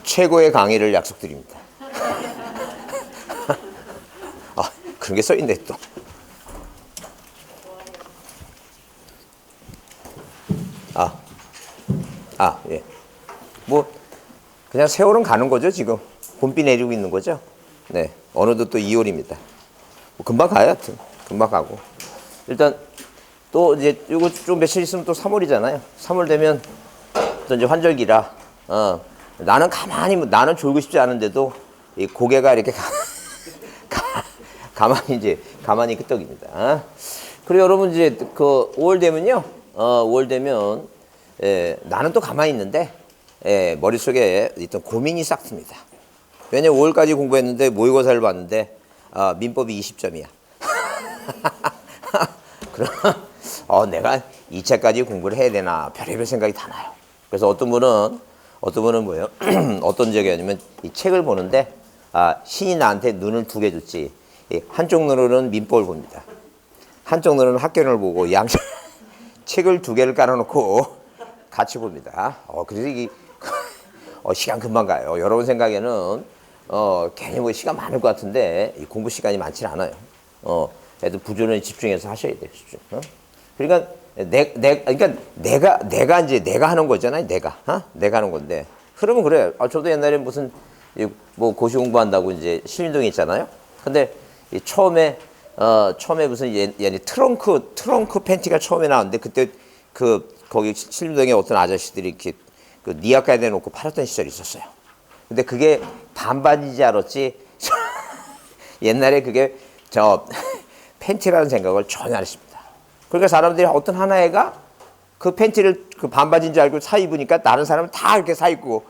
최고의 강의를 약속드립니다. 그런 게 써있네 또. 예. 뭐 그냥 세월은 가는 거죠 지금. 봄비 내리고 있는 거죠. 네. 어느덧 또 2월입니다. 뭐 금방 가요, 하여튼. 금방 가고. 일단 또 이제 요거 좀 며칠 있으면 또 3월이잖아요. 3월 되면 또 이제 환절기라. 나는 나는 졸고 싶지 않은데도 이 고개가 이렇게 가만히 끄떡입니다. 그리고 여러분 이제 그 5월 되면요. 5월 되면 나는 또 가만히 있는데 머릿속에 있던 고민이 싹 틉니다. 왜냐면 5월까지 공부했는데 모의고사를 봤는데 민법이 20점이야. 그럼 내가 2차까지 공부를 해야 되나 별의별 생각이 다 나요. 그래서 어떤 분은 뭐예요? 어떤 적이 아니면 이 책을 보는데 신이 나한테 눈을 2개 줬지. 한쪽 눈으로는 민법을 봅니다. 한쪽 눈으로는 학교를 보고 양쪽 책을 2개를 깔아놓고 같이 봅니다. 그래서 이게 시간 금방 가요. 여러분 생각에는 괜히 뭐 시간 많을 것 같은데 공부 시간이 많지는 않아요. 애들 부지런히 집중해서 하셔야 돼요. 집중. 그러니까 내가 하는 거잖아요. 내가 하는 건데 흐름은 그래요. 저도 옛날에 무슨 뭐 고시 공부한다고 이제 신림동에 있잖아요. 근데 처음에 무슨 얘네 트렁크 팬티가 처음에 나왔는데 그때 거기 신림동에 어떤 아저씨들이 이렇게 그 니아까지 내놓고 팔았던 시절이 있었어요. 근데 그게 반바지인지 알았지. 옛날에 그게 팬티라는 생각을 전혀 안 했습니다. 그러니까 사람들이 어떤 하나애가 그 팬티를 그 반바지인 줄 알고 사 입으니까 다른 사람은 다 이렇게 사 입고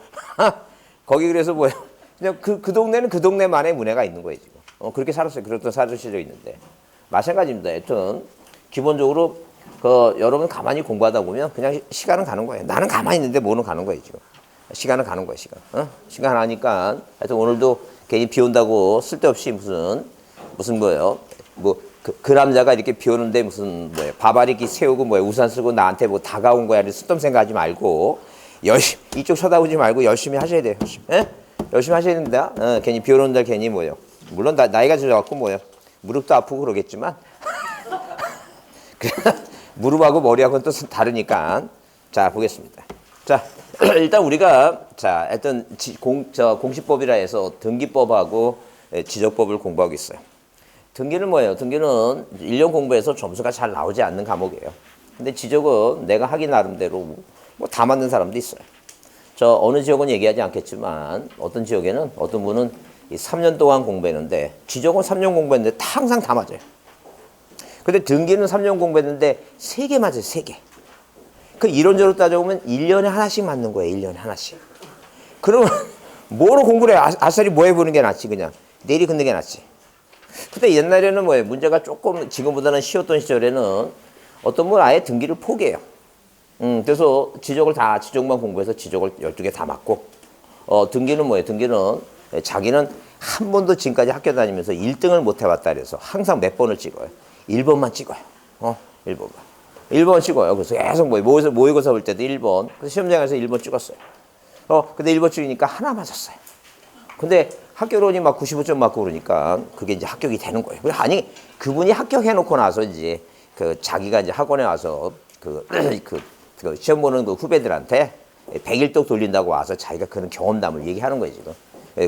거기 그래서 뭐예요? 그냥 그 동네는 그 동네만의 문화가 있는 거예요 지금. 그렇게 살았어요. 그랬던 사실이 있는데 마찬가지입니다. 하여튼 기본적으로 여러분 가만히 공부하다 보면 그냥 시간은 가는 거예요. 나는 가만히 있는데 뭐는 가는 거예요 지금. 시간은 가는 거예요 시간. 시간 하니까 하여튼 오늘도 괜히 비 온다고 쓸데없이 무슨 뭐예요? 그 남자가 이렇게 비 오는데 무슨 뭐예요? 바바리기 세우고 뭐예요? 우산 쓰고 나한테 뭐 다가온 거야. 쓸데없는 생각하지 말고 열심히 이쪽 쳐다보지 말고 열심히 하셔야 돼요. 열심히 하셔야 된다. 괜히 비 오는 날 괜히 뭐예요? 물론 나이가 들어갖고 뭐예요? 무릎도 아프고 그러겠지만 무릎하고 머리하고는 또 다르니까. 자 보겠습니다. 자 일단 우리가 하여튼 공시법이라 해서 등기법하고 지적법을 공부하고 있어요. 등기는 뭐예요? 등기는 1년 공부해서 점수가 잘 나오지 않는 과목이에요. 근데 지적은 내가 하기 나름대로 뭐 다 맞는 사람도 있어요. 어느 지역은 얘기하지 않겠지만 어떤 지역에는 어떤 분은 3년 동안 공부했는데 지적은 3년 공부했는데 항상 다 맞아요. 근데 등기는 3년 공부했는데 3개 맞아요. 3개. 그 이론적으로 따져보면 1년에 하나씩 맞는 거예요. 1년에 하나씩. 그러면 뭐로 공부를 해? 아싸리 뭐 해보는 게 낫지 그냥. 내리 긋는 게 낫지. 근데 옛날에는 뭐예요? 문제가 조금 지금보다는 쉬웠던 시절에는 어떤 분 아예 등기를 포기해요. 그래서 지적만 공부해서 지적을 12개 다 맞고, 등기는 뭐예요? 등기는 자기는 한 번도 지금까지 학교 다니면서 1등을 못 해봤다 그래서 항상 몇 번을 찍어요. 1번만 찍어요. 1번만. 1번 찍어요. 그래서 계속 모의고사 볼 때도 1번. 그래서 시험장에서 1번 찍었어요. 근데 1번 찍으니까 하나 맞았어요. 근데 학교론이 막 95점 맞고 그러니까 그게 이제 합격이 되는 거예요. 아니, 그분이 합격해놓고 나서 이제 자기가 이제 학원에 와서 시험 보는 그 후배들한테 100일독 돌린다고 와서 자기가 그런 경험담을 얘기하는 거예요, 지금.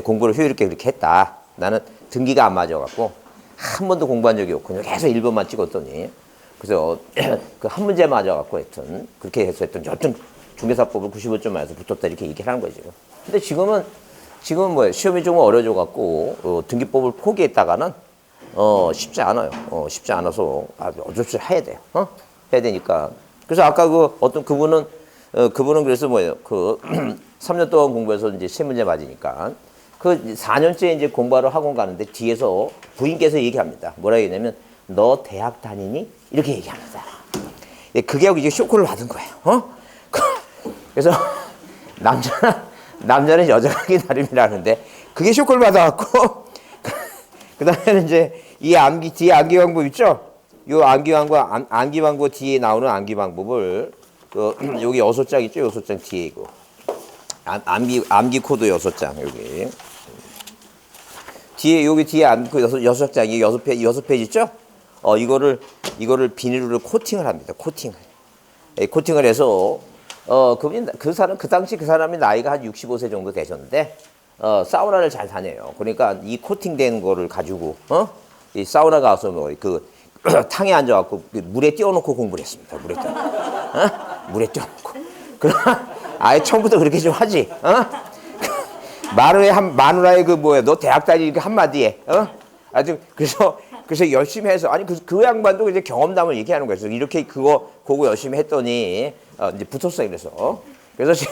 공부를 효율있게 그렇게 했다. 나는 등기가 안 맞아갖고 한 번도 공부한 적이 없고 계속 1번만 찍었더니 그래서 그 한 문제 맞아갖고 하여튼 그렇게 해서 했던 여튼 중개사법을 95점 맞아서 붙었다 이렇게 얘기를 하는 거예요, 지금. 근데 지금은 뭐예요? 시험이 좀 어려져갖고 등기법을 포기했다가는 쉽지 않아요. 쉽지 않아서 어쩔 수 없이 해야 돼요. 해야 되니까. 그래서 아까 어떤 그분은 그래서 뭐예요? 3년 동안 공부해서 이제 3문제 맞으니까 4년째 이제 공부하러 학원 가는데 뒤에서 부인께서 얘기합니다. 뭐라 얘기냐면 너 대학 다니니? 이렇게 얘기합니다. 그게 하고 이제 쇼크를 받은 거예요. 그래서 남자는 여자가 하기 나름이라는데 그게 쇼크를 받아갖고 그 다음에는 이제 뒤에 암기방법 있죠? 요 암기방법 뒤에 나오는 암기방법을 여기 6장 있죠? 6장 뒤에 이거 암기 코드 6장 여기. 여기 뒤에 암기 6장이 6페이지 있죠? 이거를 비닐로 코팅을 합니다. 코팅을 해서 그 당시 그 사람이 나이가 한 65세 정도 되셨는데 사우나를 잘 다녀요. 그러니까 이 코팅된 거를 가지고 이 사우나 가서 탕에 앉아갖고 물에 띄워놓고 공부를 했습니다. 물에 띄워놓고. 그럼 아예 처음부터 그렇게 좀 하지. 마누라의 너 대학 다니니까 한마디에 아주 그래서 열심히 해서 아니 그 양반도 이제 경험담을 얘기하는 거예요. 그래서 이렇게 그거 열심히 했더니 이제 붙었어요. 그래서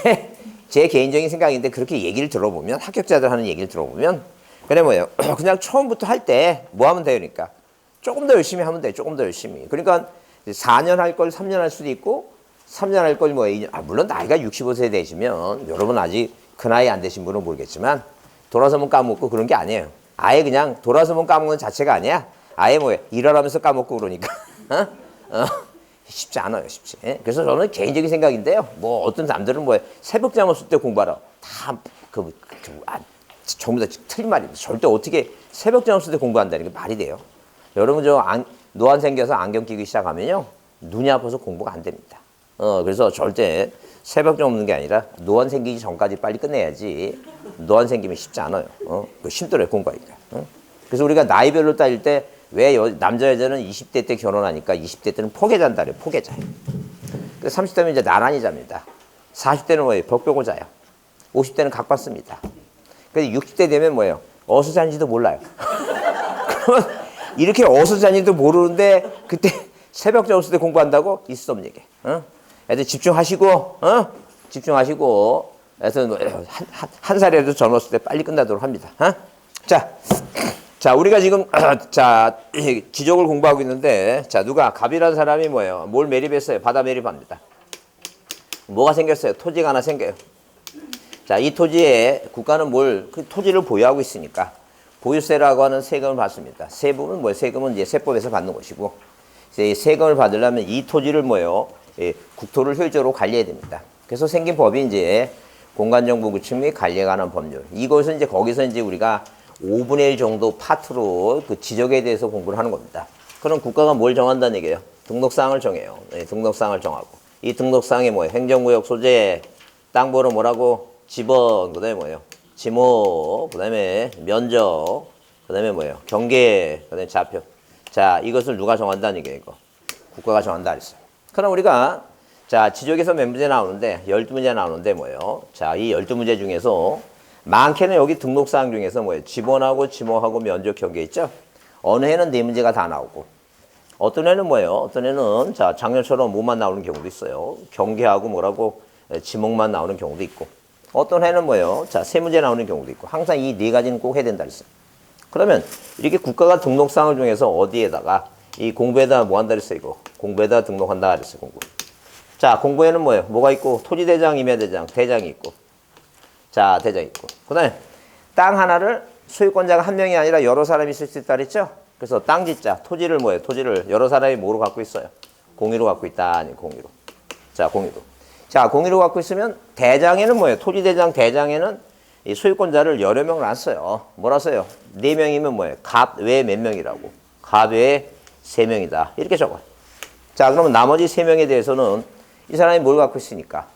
제 개인적인 생각인데 그렇게 얘기를 들어보면 합격자들 하는 얘기를 들어보면 그냥 처음부터 할 때 뭐 하면 돼요? 그러니까 조금 더 열심히 하면 돼. 조금 더 열심히. 그러니까 4년 할 걸 3년 할 수도 있고 3년 할 걸 물론 나이가 65세 되시면 여러분 아직 그 나이 안 되신 분은 모르겠지만 돌아서면 까먹고 그런 게 아니에요. 아예 그냥 돌아서면 까먹는 자체가 아니야. 아예 일어나면서 까먹고 그러니까 쉽지 않아요. 쉽지. 그래서 저는 개인적인 생각인데요. 어떤 남들은 새벽잠 없을 때 공부하라. 다 전부 다 틀린 말입니다. 절대 어떻게 새벽잠 없을 때 공부한다는 게 말이 돼요. 여러분 노안 생겨서 안경 끼기 시작하면요. 눈이 아파서 공부가 안 됩니다. 그래서 절대 새벽잠 없는 게 아니라 노안 생기기 전까지 빨리 끝내야지. 노안 생기면 쉽지 않아요. 힘들어요, 공부하기가. 그래서 우리가 나이별로 따질 때 왜 남자 여자는 20대 때 결혼하니까 20대 때는 포개 잔다 그래요. 포개 자요. 30대면 이제 나란히 잡니다. 40대는 벽 자요. 50대는 각 받습니다. 그래서 60대 되면 어디서 자는지도 몰라요. 그러면 이렇게 어디서 자는지도 모르는데 그때 새벽잠 없을 때 공부한다고? 있을 수 없는 얘기. 애들 집중하시고 그래서 한 살이라도 젊었을 때 빨리 끝나도록 합니다. 자, 우리가 지금 지적을 공부하고 있는데 누가 갑이라는 사람이 뭘 매립했어요? 바다 매립합니다. 뭐가 생겼어요? 토지가 하나 생겨요. 자, 이 토지에 국가는 그 토지를 보유하고 있으니까 보유세라고 하는 세금을 받습니다. 세금은 세금은 이제 세법에서 받는 것이고 이 세금을 받으려면 이 토지를 국토를 효율적으로 관리해야 됩니다. 그래서 생긴 법이 이제 공간정보 구축 및 관리에 관한 법률. 이것은 이제 거기서 이제 우리가 5분의 1 정도 파트로 그 지적에 대해서 공부를 하는 겁니다. 그럼 국가가 뭘 정한다는 얘기예요? 등록사항을 정해요. 등록사항을 정하고. 이 등록사항이 행정구역 소재, 땅번호 지번, 그 다음에 지목, 그 다음에 면적, 그 다음에 경계, 그 다음에 좌표. 자, 이것을 누가 정한다는 얘기예요, 이거. 국가가 정한다 그랬어요. 그럼 우리가, 지적에서 몇 문제 나오는데, 12문제 나오는데 자, 이 12문제 중에서 많게는 여기 등록사항 중에서 지번하고 지목하고 면적 경계 있죠? 어느 해는 4문제가 다 나오고, 어떤 해는 어떤 해는, 작년처럼 뭐만 나오는 경우도 있어요. 경계하고 지목만 나오는 경우도 있고, 어떤 해는 3문제 나오는 경우도 있고, 항상 이 4가지는 꼭 해야 된다 그랬어요. 그러면 이렇게 국가가 등록사항을 중에서 어디에다가 이 공부에다 뭐 한다 그랬어요, 이거. 공부에다 등록한다 그랬어요, 공부. 자, 공부에는 뭐가 있고, 토지대장, 임야대장, 대장이 있고. 자, 대장 있고. 그 다음에 땅 하나를 소유권자가 한 명이 아니라 여러 사람이 있을 수 있다 그랬죠? 그래서 땅 짓자, 토지를 토지를 여러 사람이 뭐로 갖고 있어요? 공유로 갖고 있다. 아니, 공유로. 자, 공유로. 자, 공유로 갖고 있으면 대장에는 토지대장 대장에는 이 소유권자를 여러 명을 안 써요. 뭐라 써요? 4명이면 갑 외 몇 명이라고. 갑 외 3명이다. 이렇게 적어요. 자, 그러면 나머지 3명에 대해서는 이 사람이 뭘 갖고 있으니까?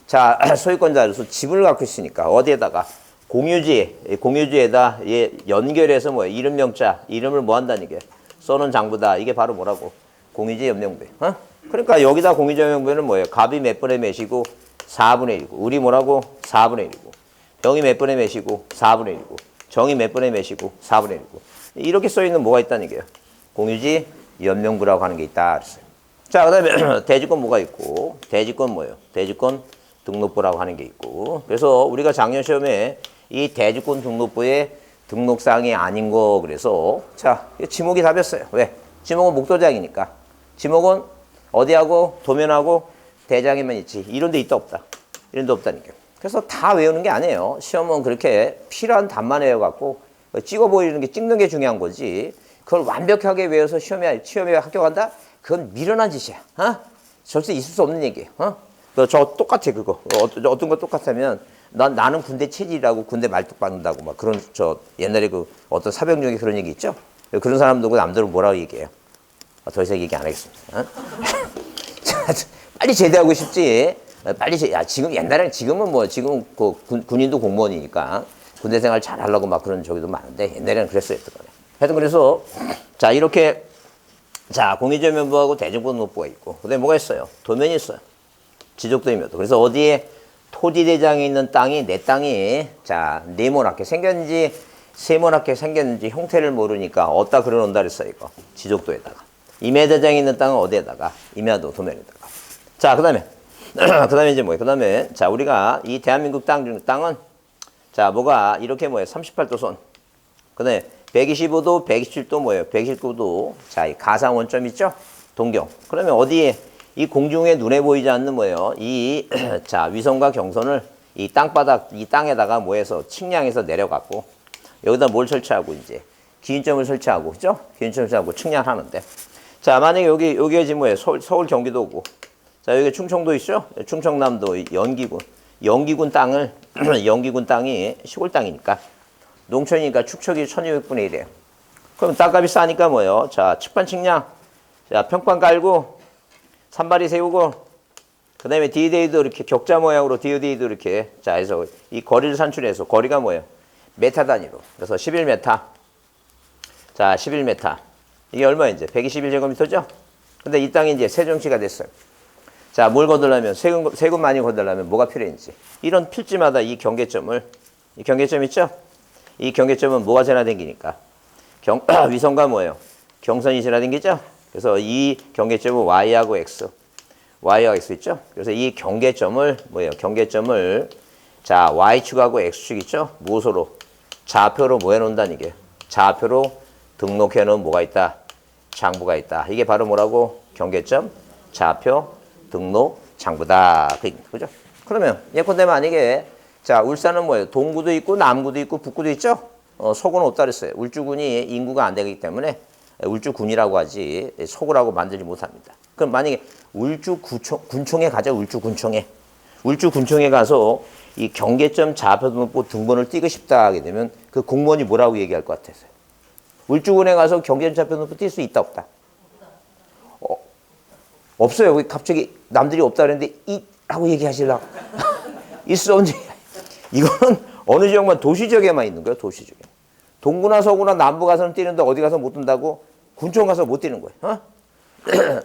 자, 소유권자로서 집을 갖고 있으니까 어디에다가 공유지에다 연결해서 이름명자, 이름을 뭐 한다는 얘기예요? 써놓은 장부다. 이게 바로 뭐라고? 공유지 연명부. 그러니까 여기다 공유지 연명부는 갑이 몇 분의 몇이고 4분의 1이고 우리 4분의 1이고 병이 몇 분의 몇이고 4분의 1이고 정이 몇 분의 몇이고 4분의 1이고 이렇게 써있는 뭐가 있다는 얘기예요? 공유지 연명부라고 하는 게 있다 그랬어요. 자, 그 다음에 대지권 뭐가 있고 대지권 대지권 등록부라고 하는 게 있고 그래서 우리가 작년 시험에 이 대지권 등록부의 등록사항이 아닌 거 그래서 자, 지목이 답이었어요. 왜? 지목은 목도장이니까. 지목은 어디하고 도면하고 대장에만 있지. 이런 데 있다 없다. 이런 데 없다니까. 그래서 다 외우는 게 아니에요. 시험은 그렇게 필요한 답만 외워갖고 찍어 보이는 게 찍는 게 중요한 거지. 그걸 완벽하게 외워서 시험에 합격한다? 그건 미련한 짓이야. 절대 있을 수 없는 얘기예요. 저 똑같아 그거. 어떤 거 똑같으면 나는 군대 체질이라고 군대 말뚝 박는다고 막 그런 저 옛날에 그 어떤 사병력이 그런 얘기 있죠? 그런 사람들고 남들은 뭐라고 얘기해요? 더 이상 얘기 안 하겠습니다. 어? 빨리 제대하고 싶지. 빨리 지금 옛날에는 지금은 뭐 지금 그 군인도 공무원이니까 군대 생활 잘 하려고 막 그런 저기도 많은데 옛날에는 그랬어요. 하여튼 그래서 자 이렇게 자 공의전면부하고 대정권노부가 있고 그다음에 뭐가 있어요? 도면이 있어요. 지적도면도. 그래서 어디에 토지대장이 있는 땅이 내 땅이 자 네모나게 생겼는지 세모나게 생겼는지 형태를 모르니까 어디다 그려놓는다 그랬어요. 이거 지적도에다가. 임야대장이 있는 땅은 어디에다가? 임야도 도면에다가. 자 그다음에 그다음에 이제 뭐예요? 그다음에 자 우리가 이 대한민국 땅은 자 뭐가 이렇게 뭐예요? 38도 선. 그다음에 125도, 127도 뭐예요? 129도. 자, 이 가상 원점 있죠? 동경. 그러면 어디에 이 공중에 눈에 보이지 않는 뭐예요? 이 자 위성과 경선을 이 땅바닥 이 땅에다가 뭐해서 측량해서 내려갖고 여기다 뭘 설치하고 이제 기준점을 설치하고 그죠? 기준점을 설치하고 측량하는데 자 만약에 여기가 지금 뭐예요? 서울 경기도고 자 여기 충청도 있죠? 충청남도 연기군 땅을 연기군 땅이 시골 땅이니까 농촌이니까 축척이 1200분의 1이에요. 그럼 땅값이 싸니까 뭐예요? 자 측판 측량 자 평판 깔고 산발이 세우고 그 다음에 디데이도 이렇게 격자 모양으로 디데이도 이렇게 자 해서 이 거리를 산출해서 거리가 뭐예요? 메타 단위로 그래서 11m 자 11m 이게 얼마 이제 121제곱미터죠? 근데 이 땅이 이제 세종시가 됐어요. 자 뭘 거두려면 세금 많이 거두려면 뭐가 필요한지 이런 필지마다 이 경계점 있죠? 이 경계점은 뭐가 지나다니니까 위성과 뭐예요? 경선이 지나다니죠? 그래서 이 경계점은 Y하고 X 있죠? 그래서 이 경계점을 뭐예요? 경계점을 자 Y축하고 X축 있죠? 무엇으로? 좌표로 뭐 해놓는다는 이게 좌표로 등록해 놓은 뭐가 있다? 장부가 있다. 이게 바로 뭐라고? 경계점, 좌표, 등록, 장부다. 그죠? 그러면 예컨대 만약에 자 울산은 뭐예요? 동구도 있고 남구도 있고 북구도 있죠? 서구는 없다 그랬어요. 울주군이 인구가 안 되기 때문에 울주군이라고 하지 서구라고 만들지 못합니다. 그럼 만약에 울주군청에 가자. 울주군청에 가서 이 경계점 좌표등록부 등본을 띄고 싶다 하게 되면 그 공무원이 뭐라고 얘기할 것 같아서요? 울주군에 가서 경계점 좌표등록부 띄울 수 있다 없다? 없어요. 갑자기 남들이 없다 그랬는데 하고 얘기하시려고 있어 언제? 이거는 어느 지역만 도시 지역에만 있는 거예요. 도시 지역에. 동구나 서구나 남부 가서는 뛰는데 어디 가서 못 뛴다고? 군청 가서 못 뛰는 거예요. 어?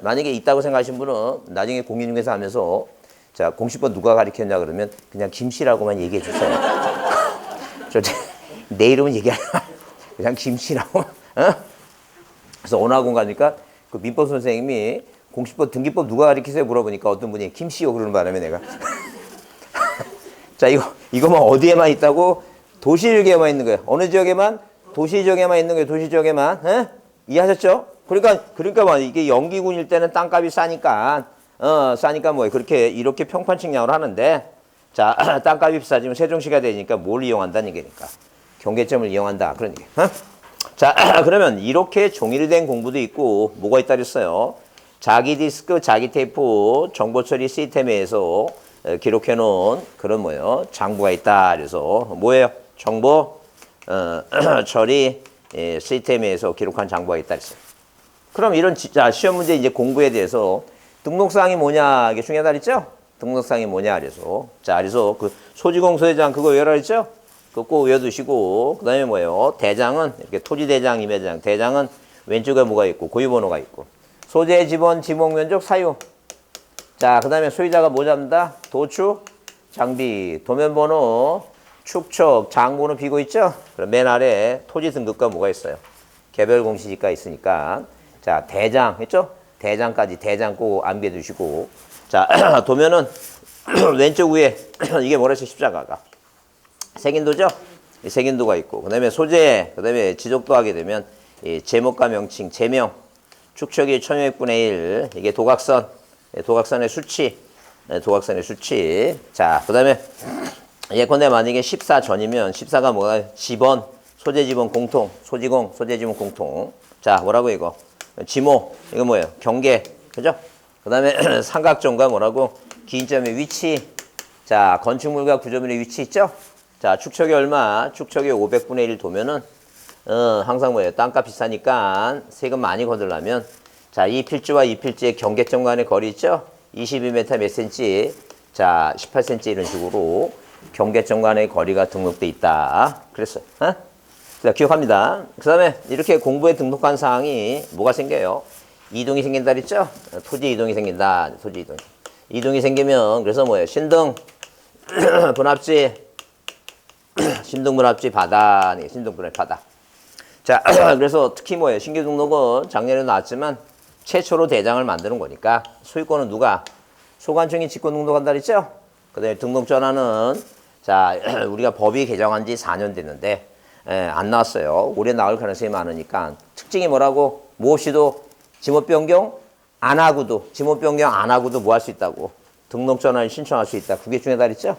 만약에 있다고 생각하신 분은 나중에 공인중개사 하면서 자 공시법 누가 가르쳤냐 그러면 그냥 김씨라고만 얘기해 주세요. 내 이름은 얘기 안 해. 그냥 김씨라고. 어? 그래서 원화공 가니까 그 민법 선생님이 공시법 등기법 누가 가르치세요 물어보니까 어떤 분이 김씨요 그러는 바람에 내가 자 이거만 어디에만 있다고? 도시 지역에만 있는 거예요. 어느 지역에만? 도시 지역에만 있는 거예요. 도시 지역에만. 에? 이해하셨죠? 그러니까 뭐 이게 연기군일 때는 땅값이 싸니까 뭐예요? 이렇게 평판 측량을 하는데 자 땅값이 비싸지면 세종시가 되니까 뭘 이용한다는 얘기니까 경계점을 이용한다 그런 얘기. 자 그러면 이렇게 종이된 공부도 있고 뭐가 있다 그랬어요? 자기 디스크, 자기 테이프 정보 처리 시스템에서 기록해 놓은 그런 뭐예요? 장부가 있다. 그래서 뭐예요? 정보 처리 시스템에서 기록한 장부가 있다 그랬어요. 그럼 이런 시험 문제 이제 공부에 대해서 등록사항이 뭐냐 이게 중요하다 그랬죠? 등록사항이 뭐냐 그래서 그래서 그 소지공 소대장 그거 외우라 그랬죠? 그거 꼭 외워두시고 그다음에 뭐예요? 대장은 이렇게 토지대장, 임야대장. 대장은 왼쪽에 뭐가 있고 고유번호가 있고 소재, 지번, 지목, 면적, 사유. 자, 그 다음에 소유자가 뭐 잡는다? 도축, 장비, 도면번호, 축척, 장번호 비고 있죠? 그럼 맨 아래 토지 등급과 뭐가 있어요? 개별 공시지가 있으니까. 자, 대장, 했죠? 대장까지 대장 꼭 암기해 두시고. 자, 도면은 왼쪽 위에 이게 뭐라 했어요? 십자가가. 색인도죠? 색인도가 있고. 그 다음에 소재, 그 다음에 지적도 하게 되면 이 제목과 명칭, 제명. 축척이 1600분의 1 이게 도각선의 수치 자 그 다음에 예컨대 만약에 14 전이면 14가 뭐가 지번 소재 지번 공통 소지공 소재 지번 공통 자 뭐라고 이거 지모 이거 뭐예요 경계 그죠 그 다음에 삼각점과 뭐라고 기인점의 위치 자, 건축물과 구조물의 위치 있죠? 자, 축척이 얼마? 축척이 500분의 1 도면은, 항상 뭐예요? 땅값 비싸니까 세금 많이 거두려면, 자, 이 필지와 이 필지의 경계점 간의 거리 있죠? 22m 몇 cm, 자, 18cm 이런 식으로 경계점 간의 거리가 등록돼 있다. 그랬어요. 어? 자, 기억합니다. 그 다음에 이렇게 공부에 등록한 사항이 뭐가 생겨요? 이동이 생긴다 그랬죠? 토지 이동이 생긴다. 토지 이동. 이동이 생기면, 그래서 뭐예요? 신등, 분합지, 신등 분합지 바다. 신등 분합지 바다. 자, 그래서 특히 뭐예요? 신규 등록은 작년에 나왔지만 최초로 대장을 만드는 거니까 소유권은 누가? 소관청이 직권 등록한다 그랬죠? 그 다음에 등록 전환은, 자, 우리가 법이 개정한 지 4년 됐는데, 안 나왔어요. 올해 나올 가능성이 많으니까. 특징이 뭐라고? 무엇이도 지목 변경 안 하고도, 지목 변경 안 하고도 뭐 할 수 있다고? 등록 전환을 신청할 수 있다. 그게 중요하다 그랬죠?